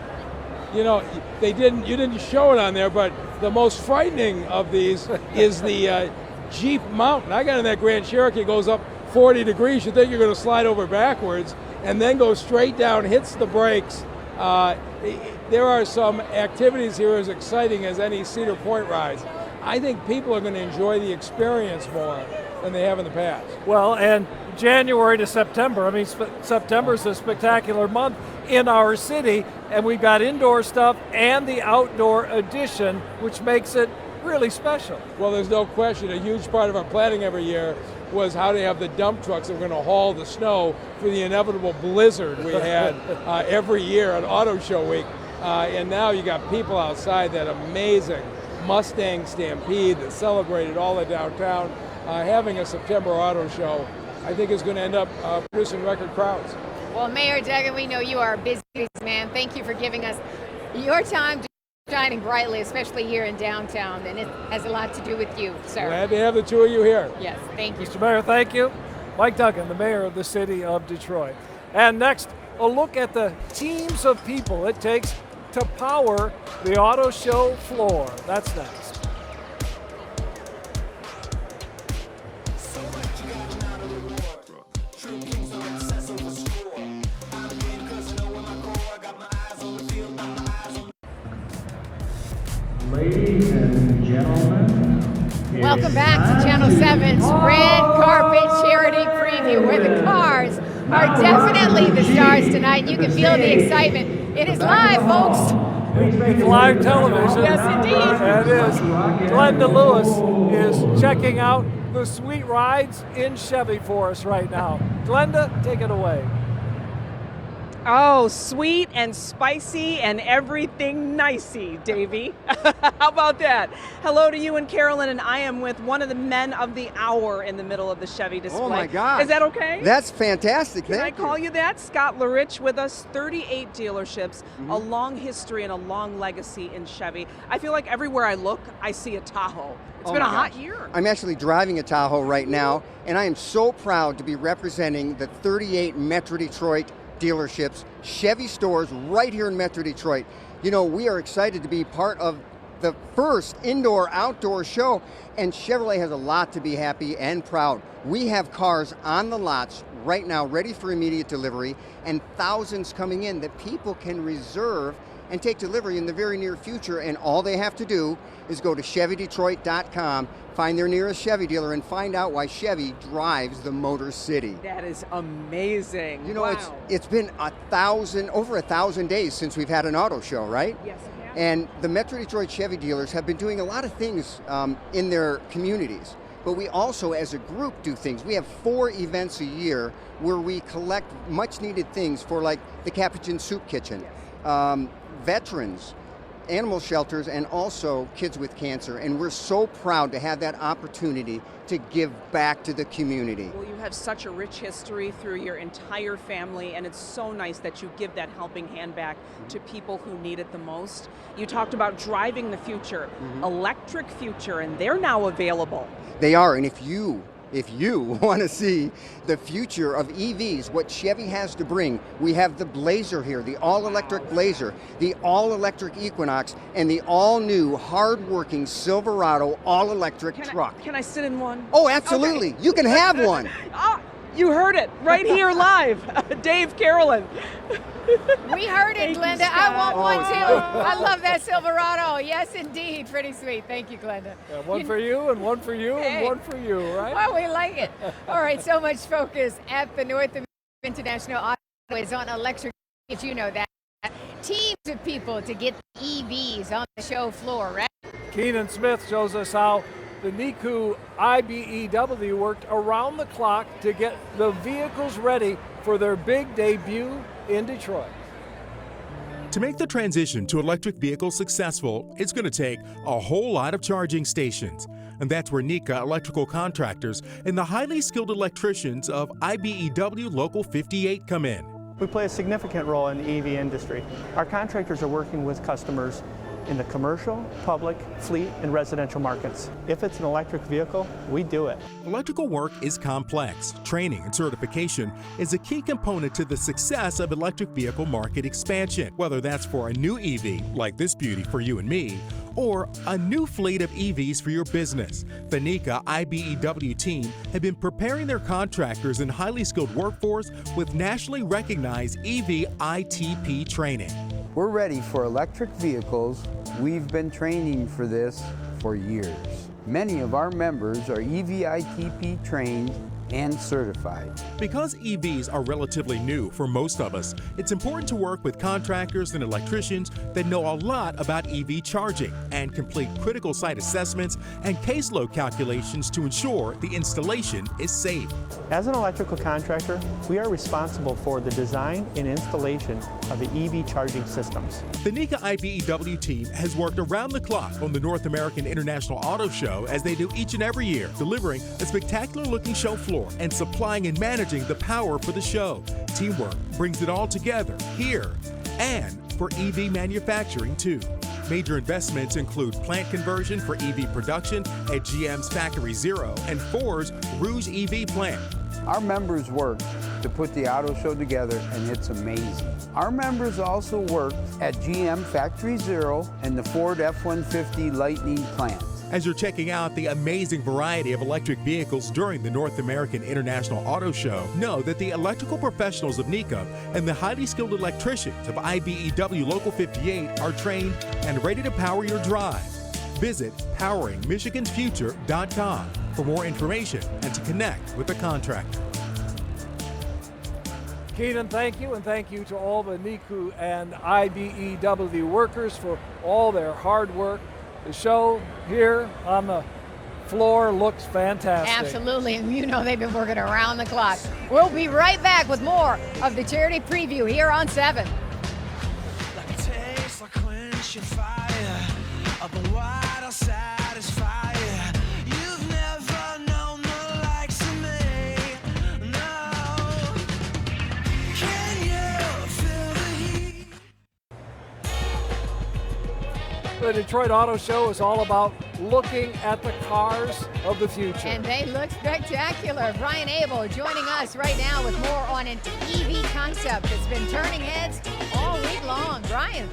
You know, you didn't show it on there, but the most frightening of these is the Jeep Mountain. I got in that Grand Cherokee, goes up 40 degrees. You think you're going to slide over backwards and then go straight down, hits the brakes. There are some activities here as exciting as any Cedar Point rides. I think people are going to enjoy the experience more than they have in the past. Well, and January to September, I mean, September's a spectacular month in our city, and we've got indoor stuff and the outdoor edition, which makes it really special. Well, there's no question. A huge part of our planning every year was how to have the dump trucks that were going to haul the snow for the inevitable blizzard we had every year on Auto Show Week. And now you got people outside, that amazing Mustang Stampede that celebrated all of downtown. Having a September auto show, I think, is going to end up producing record crowds. Well, Mayor Duggan, we know you are a busy man. Thank you for giving us your time, shining brightly, especially here in downtown, and it has a lot to do with you, sir. Glad to have the two of you here. Yes, thank you. Mr. Mayor, thank you. Mike Duggan, the mayor of the city of Detroit. And next, a look at the teams of people it takes to power the auto show floor. That's next. Ladies and gentlemen, welcome back to Channel 7's Red Carpet Charity Preview, where the cars are definitely the stars tonight. You can feel the excitement. It is live, folks. It's live television. Yes, indeed. It is. Glenda Lewis is checking out the sweet rides in Chevy for us right now. Glenda, take it away. Oh, sweet and spicy and everything nicey, Davey. How about that? Hello to you and Carolyn, and I am with one of the men of the hour in the middle of the Chevy display. Oh my God. Is that okay? That's fantastic. Can I call you that? Scott Larich with us, 38 dealerships, a long history and a long legacy in Chevy. I feel like everywhere I look, I see a Tahoe. It's been a hot year. I'm actually driving a Tahoe right now, and I am so proud to be representing the 38 Metro Detroit dealerships, Chevy stores right here in Metro Detroit. You know, we are excited to be part of the first indoor-outdoor show, and Chevrolet has a lot to be happy and proud. We have cars on the lots right now ready for immediate delivery, and thousands coming in that people can reserve and take delivery in the very near future, and all they have to do is go to ChevyDetroit.com, find their nearest Chevy dealer, and find out why Chevy drives the Motor City. That is amazing. You know, wow. it's been over 1,000 days since we've had an auto show, right? Yes, it has. And the Metro Detroit Chevy dealers have been doing a lot of things in their communities but we also as a group do things. We have 4 events a year where we collect much needed things for like the Capuchin Soup Kitchen, veterans, animal shelters, and also kids with cancer. And we're so proud to have that opportunity to give back to the community. Well, you have such a rich history through your entire family, and it's so nice that you give that helping hand back to people who need it the most. You talked about driving the future, electric future, and they're now available. They are, and if you want to see the future of EVs, what Chevy has to bring, we have the Blazer here, the all-electric Blazer, the all-electric Equinox, and the all-new, hard-working Silverado all-electric truck. Can I sit in one? Oh, absolutely. Okay. You can have one. You heard it right here live. Dave, Carolyn. We heard it, Glenda. I want one too. I love that Silverado. Yes, indeed. Pretty sweet. Thank you, Glenda. One for you, and one for you, and one for you, right? Well, we like it. All right, so much focus at the North American International Auto is on electric. If you know that. Teams of people to get EVs on the show floor, right? Keenan Smith shows us how the NICU IBEW worked around the clock to get the vehicles ready for their big debut in Detroit. To make the transition to electric vehicles successful, it's going to take a whole lot of charging stations. And that's where NICA electrical contractors and the highly skilled electricians of IBEW Local 58 come in. We play a significant role in the EV industry. Our contractors are working with customers in the commercial, public, fleet, and residential markets. If it's an electric vehicle, we do it. Electrical work is complex. Training and certification is a key component to the success of electric vehicle market expansion, whether that's for a new EV, like this beauty for you and me, or a new fleet of EVs for your business. The NICA IBEW team have been preparing their contractors and highly skilled workforce with nationally recognized EV ITP training. We're ready for electric vehicles. We've been training for this for years. Many of our members are EVITP trained and certified. Because EVs are relatively new for most of us, it's important to work with contractors and electricians that know a lot about EV charging and complete critical site assessments and caseload calculations to ensure the installation is safe. As an electrical contractor, we are responsible for the design and installation of the EV charging systems. The NICA IBEW team has worked around the clock on the North American International Auto Show, as they do each and every year, delivering a spectacular looking show floor and supplying and managing the power for the show. Teamwork brings it all together here and for EV manufacturing too. Major investments include plant conversion for EV production at GM's Factory Zero and Ford's Rouge EV plant. Our members work to put the auto show together, and it's amazing. Our members also work at GM Factory Zero and the Ford F-150 Lightning plant. As you're checking out the amazing variety of electric vehicles during the North American International Auto Show, know that the electrical professionals of NICA and the highly skilled electricians of IBEW Local 58 are trained and ready to power your drive. Visit poweringmichigansfuture.com for more information and to connect with the contractor. Keenan, thank you, and thank you to all the NICU and IBEW workers for all their hard work. The show here on the floor looks fantastic. Absolutely, and you know they've been working around the clock. We'll be right back with more of the Charity Preview here on 7. Like a taste, like quenching fire, up and wide, I'll satisfy you. You've never known the likes of me, no. Can you feel the heat? The Detroit Auto Show is all about looking at the cars of the future. And they look spectacular. Brian Abel joining us right now with more on an EV concept that's been turning heads all week long. Brian.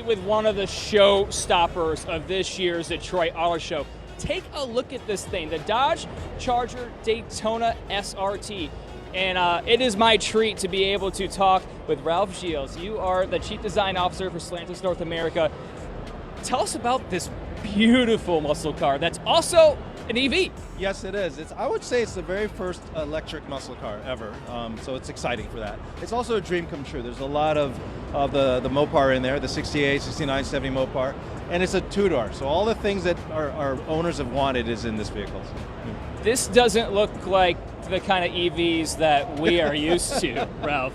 With one of the showstoppers of this year's Detroit Auto Show. Take a look at this thing, the Dodge Charger Daytona SRT. And it is my treat to be able to talk with Ralph Gilles. You are the Chief Design Officer for Stellantis North America. Tell us about this beautiful muscle car that's also an EV. Yes, it is. I would say it's the very first electric muscle car ever, so it's exciting for that. It's also a dream come true. There's a lot of the Mopar in there, the 68, 69, 70 Mopar, and it's a two-door, so all the things that our owners have wanted is in this vehicle. This doesn't look like the kind of EVs that we are used to, Ralph.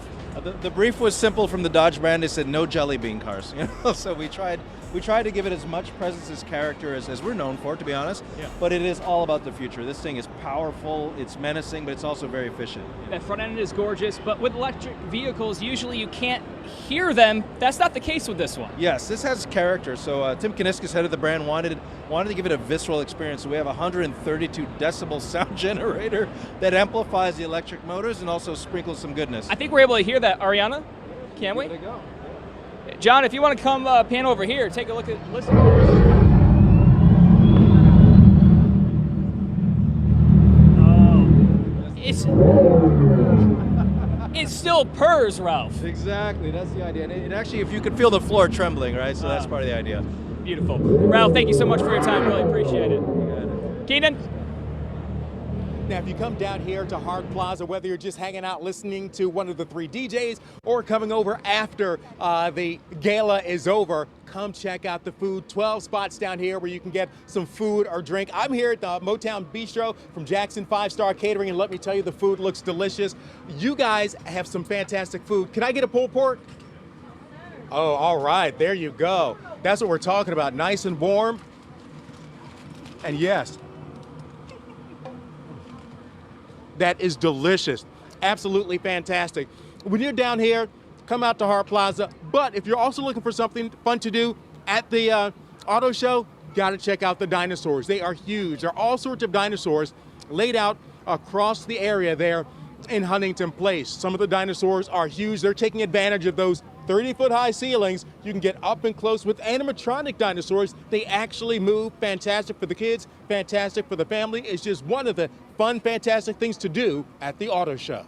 The brief was simple from the Dodge brand. They said no jelly bean cars. So we tried to give it as much presence as character as we're known for, to be honest. Yeah. But it is all about the future. This thing is powerful, it's menacing, but it's also very efficient. That front end is gorgeous, but with electric vehicles, usually you can't hear them. That's not the case with this one. Yes, this has character. So Tim Kaniskis, head of the brand, wanted to give it a visceral experience. So we have a 132 decibel sound generator that amplifies the electric motors and also sprinkles some goodness. I think we're able to hear that, Ariana. Can we? Give it a go. John, if you want to come pan over here, take a look at, listen. It still purrs, Ralph. Exactly, that's the idea. And it actually, if you could feel the floor trembling, right? So that's part of the idea. Beautiful. Ralph, thank you so much for your time. Really appreciate it. Keenan? Now, if you come down here to Hart Plaza, whether you're just hanging out listening to one of the 3 DJs or coming over after the gala is over, come check out the food. 12 spots down here where you can get some food or drink. I'm here at the Motown Bistro from Jackson 5-Star Catering, and let me tell you, the food looks delicious. You guys have some fantastic food. Can I get a pulled pork? Oh, all right, there you go. That's what we're talking about, nice and warm. And yes, that is delicious. Absolutely fantastic. When you're down here, come out to Hart Plaza. But if you're also looking for something fun to do at the auto show, gotta check out the dinosaurs. They are huge. There are all sorts of dinosaurs laid out across the area there in Huntington Place. Some of the dinosaurs are huge. They're taking advantage of those 30-foot high ceilings. You can get up and close with animatronic dinosaurs. They actually move. Fantastic for the kids, fantastic for the family. It's just one of the fun, fantastic things to do at the auto show.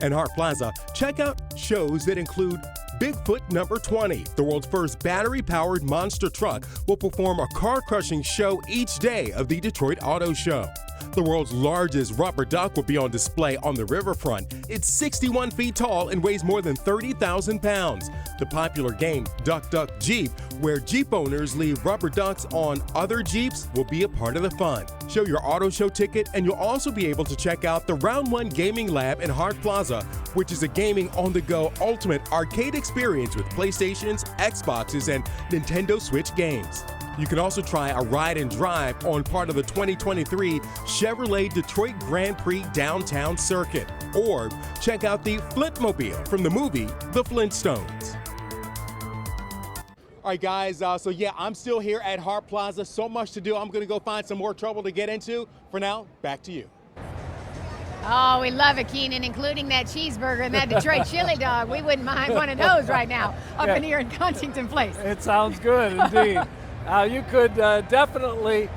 And Hart Plaza, check out shows that include Bigfoot number 20. The world's first battery-powered monster truck will perform a car-crushing show each day of the Detroit Auto Show. The world's largest rubber duck will be on display on the riverfront. It's 61 feet tall and weighs more than 30,000 pounds. The popular game Duck Duck Jeep, where Jeep owners leave rubber ducks on other Jeeps, will be a part of the fun. Show your auto show ticket, and you'll also be able to check out the Round 1 Gaming Lab in Hart Plaza, which is a gaming on-the-go ultimate arcade experience with PlayStations, Xboxes, and Nintendo Switch games. You can also try a ride and drive on part of the 2023 Chevrolet Detroit Grand Prix Downtown Circuit. Or check out the Flintmobile from the movie The Flintstones. All right, guys, so yeah, I'm still here at Hart Plaza. So much to do. I'm going to go find some more trouble to get into. For now, back to you. Oh, we love it, Keenan, including that cheeseburger and that Detroit chili dog. We wouldn't mind one of those right now up in here in Huntington Place. It sounds good indeed. You could definitely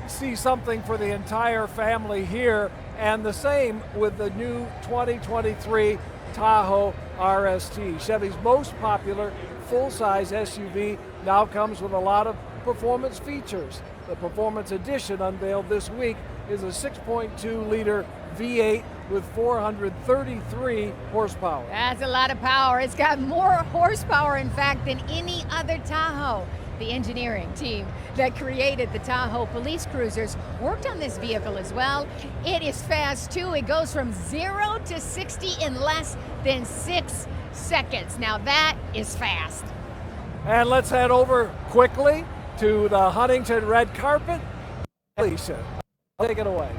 see something for the entire family here, and the same with the new 2023 Tahoe RST. Chevy's most popular full-size SUV now comes with a lot of performance features. The Performance Edition, unveiled this week, is a 6.2-liter V8 with 433 horsepower. That's a lot of power. It's got more horsepower, in fact, than any other Tahoe. The engineering team that created the Tahoe police cruisers worked on this vehicle as well. It is fast too. It goes from 0 to 60 in less than 6 seconds. Now that is fast. And let's head over quickly to the Huntington red carpet. Alicia, take it away.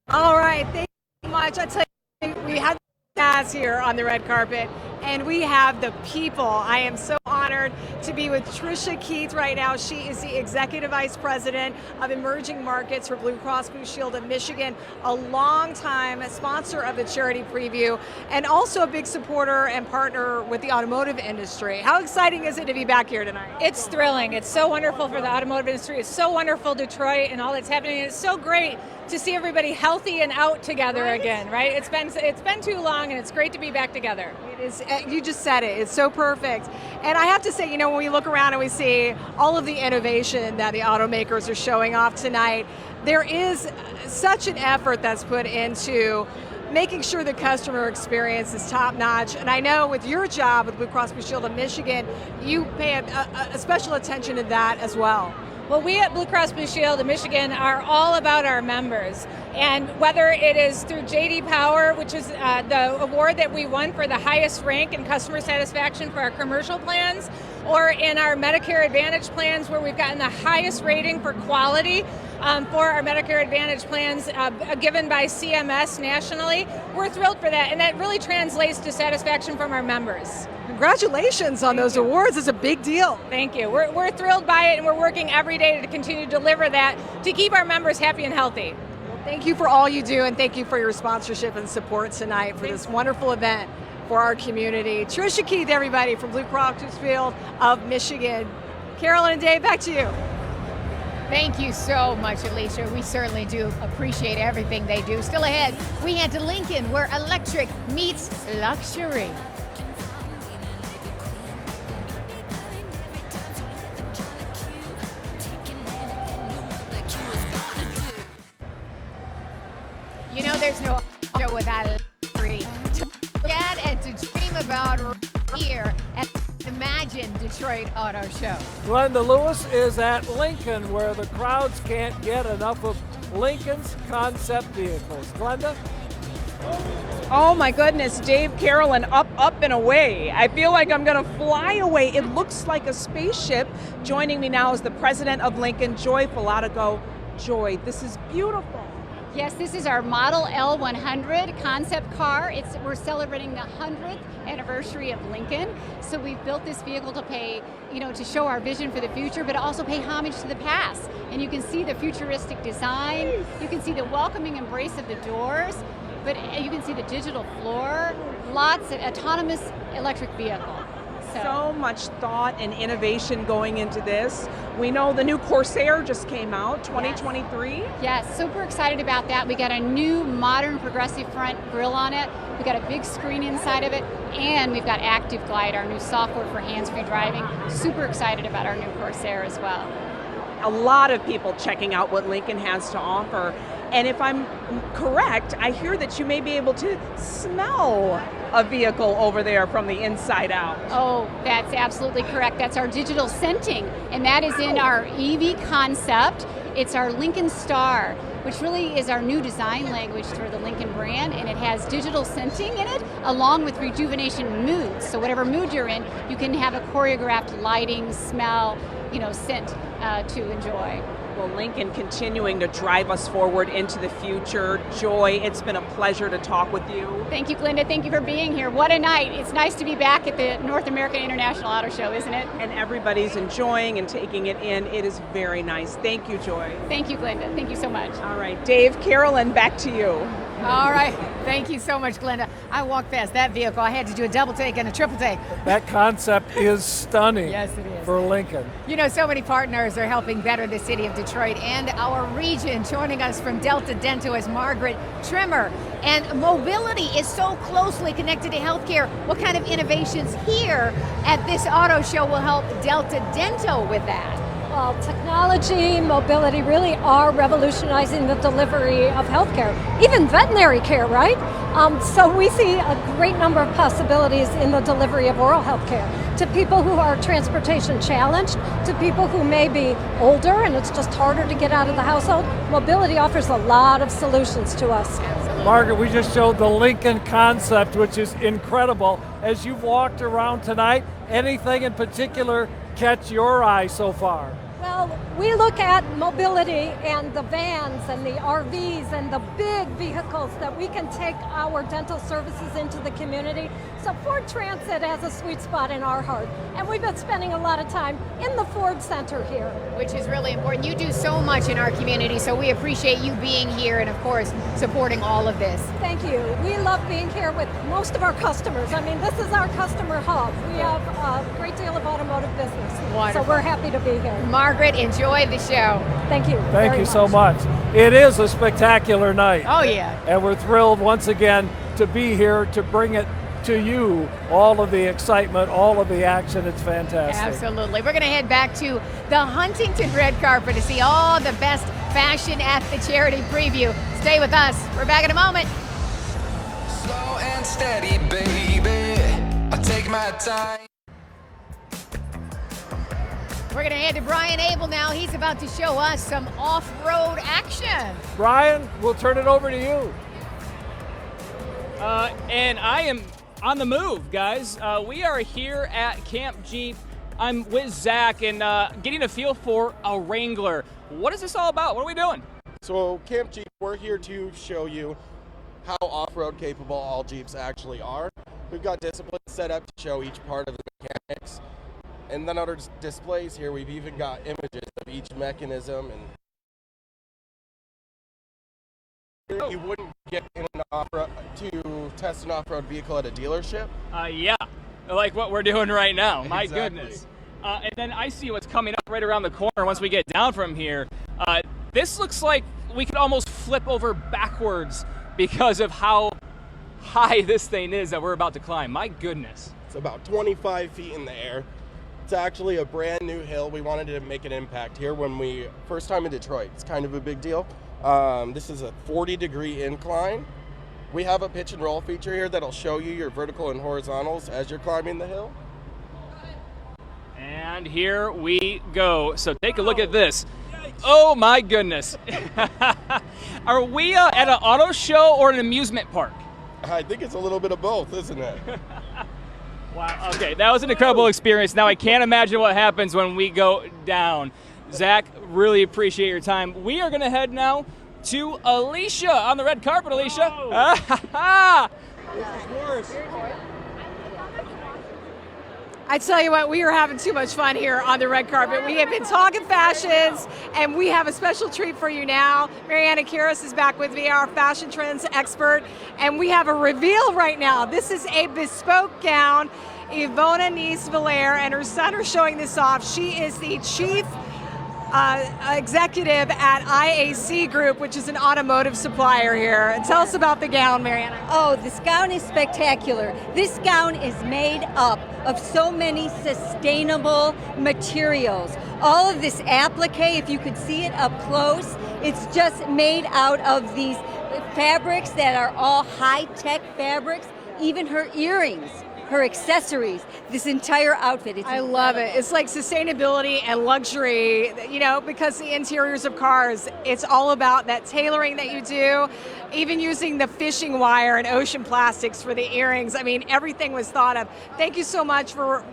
All right, thank you so much. I tell you, we had the guys here on the red carpet, and we have the people. I am so honored to be with Trisha Keith right now. She is the Executive Vice President of Emerging Markets for Blue Cross Blue Shield of Michigan, a longtime sponsor of the charity preview, and also a big supporter and partner with the automotive industry. How exciting is it to be back here tonight? It's thrilling. It's so wonderful for the automotive industry. It's so wonderful, Detroit, and all that's happening. It's so great to see everybody healthy and out together again, right? It's been too long, and it's great to be back together. It is. You just said it. It's so perfect. And I have to say, when we look around and we see all of the innovation that the automakers are showing off tonight, there is such an effort that's put into making sure the customer experience is top notch. And I know with your job with Blue Cross Blue Shield of Michigan, you pay a special attention to that as well. Well, we at Blue Cross Blue Shield of Michigan are all about our members. And whether it is through J.D. Power, which is the award that we won for the highest rank in customer satisfaction for our commercial plans, or in our Medicare Advantage plans where we've gotten the highest rating for quality for our Medicare Advantage plans given by CMS nationally, we're thrilled for that. And that really translates to satisfaction from our members. Congratulations on those awards. It's a big deal. Thank you. We're thrilled by it, and we're working every day to continue to deliver that to keep our members happy and healthy. Thank you for all you do, and thank you for your sponsorship and support tonight for this wonderful event for our community. Trisha Keith, everybody, from Blue Cross Blue Shield of Michigan. Carolyn and Dave, back to you. Thank you so much, Alicia. We certainly do appreciate everything they do. Still ahead, we head to Lincoln, where electric meets luxury. There's no show without luxury. To look at and to dream about here at Imagine Detroit Auto Show. Glenda Lewis is at Lincoln, where the crowds can't get enough of Lincoln's concept vehicles. Glenda? Oh my goodness, Dave, Carolyn, up, and away. I feel like I'm gonna fly away. It looks like a spaceship. Joining me now is the president of Lincoln, Joy Filatigo. Joy, this is beautiful. Yes, this is our Model L100 concept car. We're celebrating the 100th anniversary of Lincoln. So we've built this vehicle to pay, to show our vision for the future, but also pay homage to the past. And you can see the futuristic design. You can see the welcoming embrace of the doors, but you can see the digital floor. Lots of autonomous electric vehicle. So much thought and innovation going into this. We know the new Corsair just came out, 2023. Yes, super excited about that. We got a new modern progressive front grille on it. We got a big screen inside of it, and we've got Active Glide, our new software for hands-free driving. Super excited about our new Corsair as well. A lot of people checking out what Lincoln has to offer. And if I'm correct, I hear that you may be able to smell a vehicle over there from the inside out. Oh, that's absolutely correct. That's our digital scenting, and that is in our EV concept. It's our Lincoln Star, which really is our new design language for the Lincoln brand, and it has digital scenting in it, along with rejuvenation moods. So whatever mood you're in, you can have a choreographed lighting, smell, scent to enjoy. Well, Lincoln continuing to drive us forward into the future. Joy, it's been a pleasure to talk with you. Thank you, Glenda. Thank you for being here. What a night. It's nice to be back at the North American International Auto Show, isn't it? And everybody's enjoying and taking it in. It is very nice. Thank you, Joy. Thank you, Glenda. Thank you so much. All right, Dave, Carolyn, back to you. All right. Thank you so much, Glenda. I walked past that vehicle. I had to do a double take and a triple take. That concept is stunning. Yes, it is. For Lincoln. So many partners are helping better the city of Detroit and our region. Joining us from Delta Dento is Margaret Trimmer. And mobility is so closely connected to healthcare. What kind of innovations here at this auto show will help Delta Dento with that? Well, technology, mobility really are revolutionizing the delivery of healthcare, even veterinary care, right? So we see a great number of possibilities in the delivery of oral health care to people who are transportation challenged, to people who may be older and it's just harder to get out of the household. Mobility offers a lot of solutions to us. Margaret, we just showed the Lincoln concept, which is incredible. As you've walked around tonight, anything in particular catch your eye so far? Well, we look at mobility and the vans and the RVs and the big vehicles that we can take our dental services into the community. So Ford Transit has a sweet spot in our heart. And we've been spending a lot of time in the Ford Center here. Which is really important. You do so much in our community, so we appreciate you being here and, of course, supporting all of this. Thank you. We love being here with most of our customers. I mean, this is our customer hub. We have a great deal of automotive business. Wonderful. So we're happy to be here. Margaret, enjoy the show. Thank you. Thank you so much. It is a spectacular night. Oh, yeah. And we're thrilled once again to be here to bring it to you all of the excitement, all of the action. It's fantastic. Absolutely. We're going to head back to the Huntington red carpet to see all the best fashion at the charity preview. Stay with us. We're back in a moment. Slow and steady, baby. I take my time. We're going to head to Brian Abel now. He's about to show us some off-road action. Brian, we'll turn it over to you. And I am on the move, guys. We are here at Camp Jeep. I'm with Zach and getting a feel for a Wrangler. What is this all about? What are we doing? So Camp Jeep, we're here to show you how off-road capable all Jeeps actually are. We've got disciplines set up to show each part of the mechanics. And then other displays here, we've even got images of each mechanism. And you wouldn't get in an off-road to test an off-road vehicle at a dealership. Yeah, like what we're doing right now. My Exactly. goodness. And then I see what's coming up right around the corner once we get down from here. This looks like we could almost flip over backwards because of how high this thing is that we're about to climb. My goodness. It's about 25 feet in the air. It's actually a brand new hill. We wanted to make an impact here when we first time in Detroit. It's kind of a big deal. This is a 40-degree incline. We have a pitch and roll feature here that'll show you your vertical and horizontals as you're climbing the hill. And here we go. So take a look at this. Oh my goodness. Are we at an auto show or an amusement park? I think it's a little bit of both, isn't it? Wow, okay, that was an incredible experience. Now I can't imagine what happens when we go down. Zach, really appreciate your time. We are gonna head now to Alicia on the red carpet, Alicia. This is worse. I tell you what, we are having too much fun here on the red carpet. We have been talking fashions, and we have a special treat for you now. Mariana Kiris is back with me, our fashion trends expert, and we have a reveal right now. This is a bespoke gown. Ivona Nice-Valaire and her son are showing this off. She is the chief executive at IAC Group, which is an automotive supplier here. And tell us about the gown, Mariana. Oh, this gown is spectacular. This gown is made up of so many sustainable materials. All of this applique, if you could see it up close, it's just made out of these fabrics that are all high-tech fabrics, even her earrings, her accessories, this entire outfit. I love it. It's like sustainability and luxury, you know, because the interiors of cars, it's all about that tailoring that you do, even using the fishing wire and ocean plastics for the earrings. I mean, everything was thought of. Thank you so much for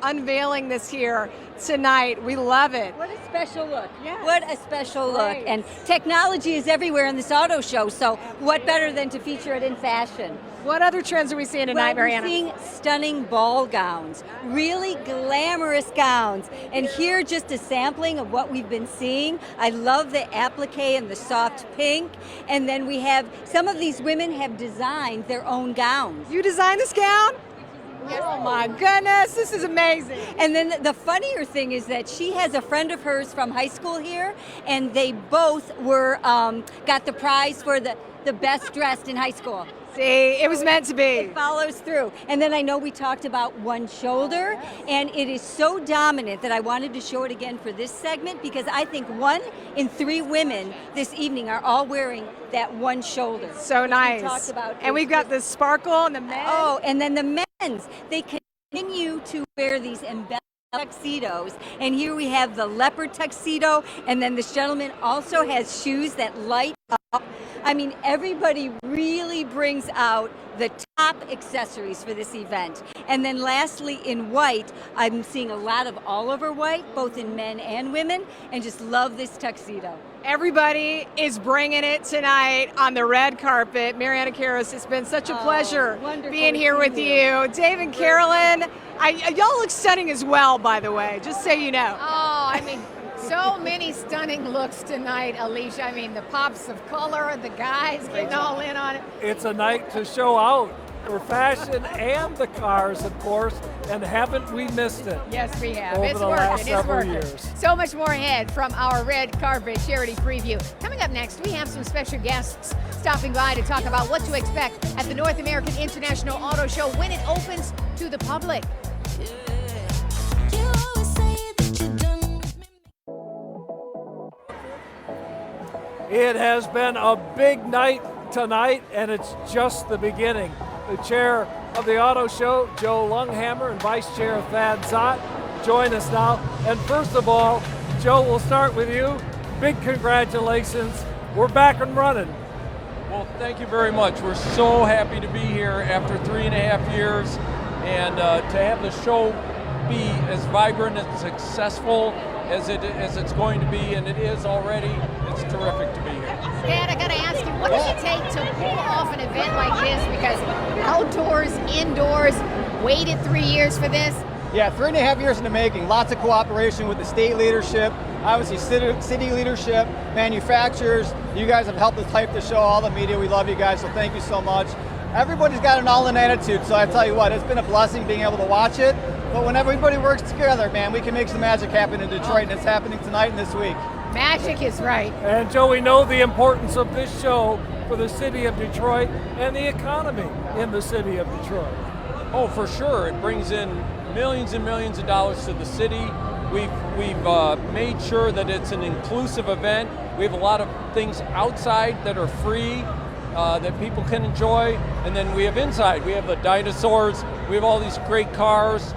unveiling this here tonight. We love it. What a special look. Yes. What a special look. Right. And technology is everywhere in this auto show, so what better than to feature it in fashion? What other trends are we seeing tonight, Mariana? We're seeing stunning ball gowns, really glamorous gowns. And here, just a sampling of what we've been seeing. I love the applique and the soft pink. And then we have, some of these women have designed their own gowns. You designed this gown? Yes. Oh my goodness, this is amazing. And then the funnier thing is that she has a friend of hers from high school here, and they both were got the prize for the best dressed in high school. See, it was meant to be. It follows through. And then I know we talked about one shoulder, and it is so dominant that I wanted to show it again for this segment because I think 1 in 3 women this evening are all wearing that one shoulder. So nice. We talked about and we've got the sparkle and the men. Oh, and then the men's. They continue to wear these embellished tuxedos, and here we have the leopard tuxedo, and then this gentleman also has shoes that light up. I mean, everybody really brings out the top accessories for this event. And then lastly, in white, I'm seeing a lot of all over white, both in men and women, and just love this tuxedo. Everybody is bringing it tonight on the red carpet. Mariana Kiris, it's been such a pleasure being here with you. Dave and Carolyn, y'all look stunning as well, by the way, just so you know. Oh, I mean, so many stunning looks tonight, Alicia. I mean, the pops of color, the guys getting all in on it. It's a night to show out. for fashion and the cars, of course, and haven't we missed it? Yes, we have. Over It's the working. last It's several working. years. So much more ahead from our red carpet charity preview. Coming up next, we have some special guests stopping by to talk about what to expect at the North American International Auto Show when it opens to the public. It has been a big night tonight, and it's just the beginning. The chair of the auto show, Joe Lunghammer, and Vice Chair Thad Zott join us now. And first of all, Joe, we'll start with you. Big congratulations. We're back and running. Well, thank you very much. We're so happy to be here after 3.5 years, and to have the show be as vibrant and successful as it's going to be, and it is already. It's terrific to be here. Dad, I gotta ask you, what does it take to pull off an event like this? Because outdoors, indoors, waited 3 years for this. Yeah, 3.5 years in the making. Lots of cooperation with the state leadership, obviously city leadership, manufacturers. You guys have helped us hype the show, all the media. We love you guys, so thank you so much. Everybody's got an all-in attitude, so I tell you what, it's been a blessing being able to watch it. But when everybody works together, man, we can make some magic happen in Detroit, and it's happening tonight and this week. Magic is right. And Joe, we know the importance of this show for the city of Detroit and the economy in the city of Detroit. Oh, for sure. It brings in millions and millions of dollars to the city. We've made sure that it's an inclusive event. We have a lot of things outside that are free that people can enjoy. And then we have inside. We have the dinosaurs. We have all these great cars.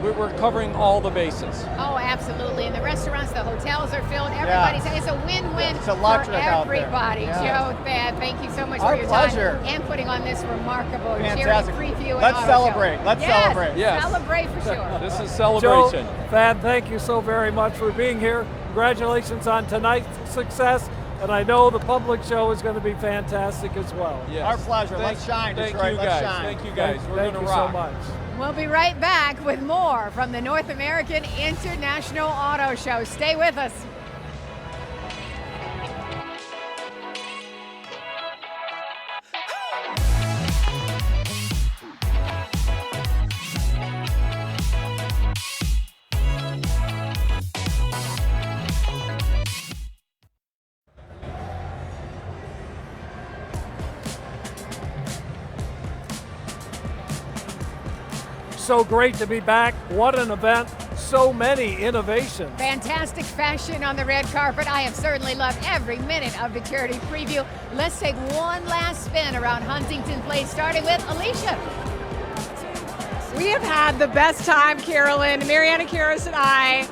We're covering all the bases. Oh, absolutely. And the restaurants, the hotels are filled. Everybody's, it's a win-win It's for electric out there. everybody. Yeah. Joe, Thad, thank you so much Our for your pleasure. time and putting on this remarkable Fantastic. charity preview. And Let's auto celebrate. show. Let's Yes, celebrate. Yes. Celebrate for sure. This is celebration. Joe, Thad, thank you so very much for being here. Congratulations on tonight's success. And I know the public show is going to be fantastic as well. Yes. Our pleasure. Let's shine, Thank Detroit. you Let's guys. shine. Thank you guys. We're Thank going you to rock. so much. We'll be right back with more from the North American International Auto Show. Stay with us. So great to be back. What an event. So many innovations. Fantastic fashion on the red carpet. I have certainly loved every minute of the charity preview. Let's take one last spin around Huntington Place, starting with Alicia. We have had the best time, Carolyn. Mariana Karras and I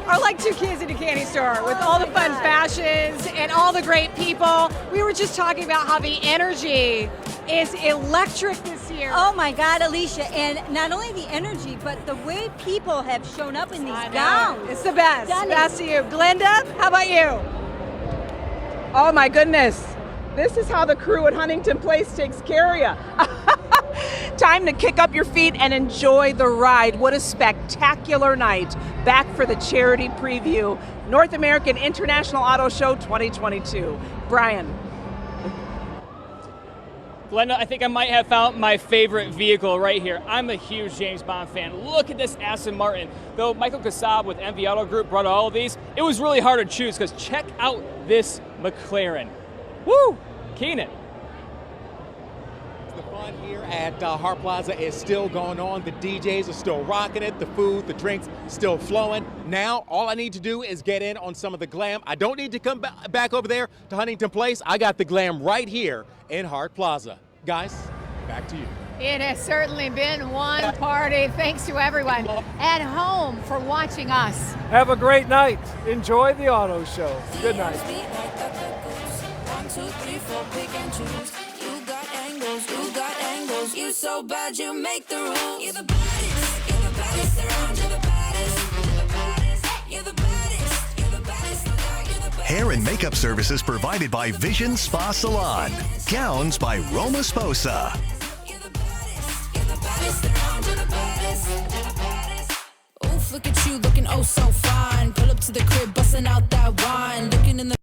are like two kids in a candy store with all the fun fashions and all the great people. We were just talking about how the energy is electric this year. Oh my God, Alicia, and not only the energy, but the way people have shown up in these gowns. It's the best. Stunning. Best to you. Glenda, how about you? Oh my goodness. This is how the crew at Huntington Place takes care of you. Time to kick up your feet and enjoy the ride. What a spectacular night. Back for the charity preview. North American International Auto Show 2022. Brian. Glenda, I think I might have found my favorite vehicle right here. I'm a huge James Bond fan. Look at this Aston Martin. Though Michael Kasab with MV Auto Group brought all of these, it was really hard to choose because check out this McLaren. Woo! Keenan. The fun here at Hart Plaza is still going on. The DJs are still rocking it. The food, the drinks still flowing. Now, all I need to do is get in on some of the glam. I don't need to come back over there to Huntington Place. I got the glam right here in Hart Plaza. Guys, back to you. It has certainly been one party. Thanks to everyone at home for watching us. Have a great night. Enjoy the auto show. Good night. 1, 2, 3, 4, pick and choose. You got angles, you got angles. You so bad you make the rules. You're the baddest around. You're the baddest, you're the baddest, you're the baddest, you're the baddest. Hair and makeup services provided by Vision Spa Salon. Gowns by Roma Sposa. Oof, look at you looking oh so fine. Pull up to the crib, busting out that wine. Looking in the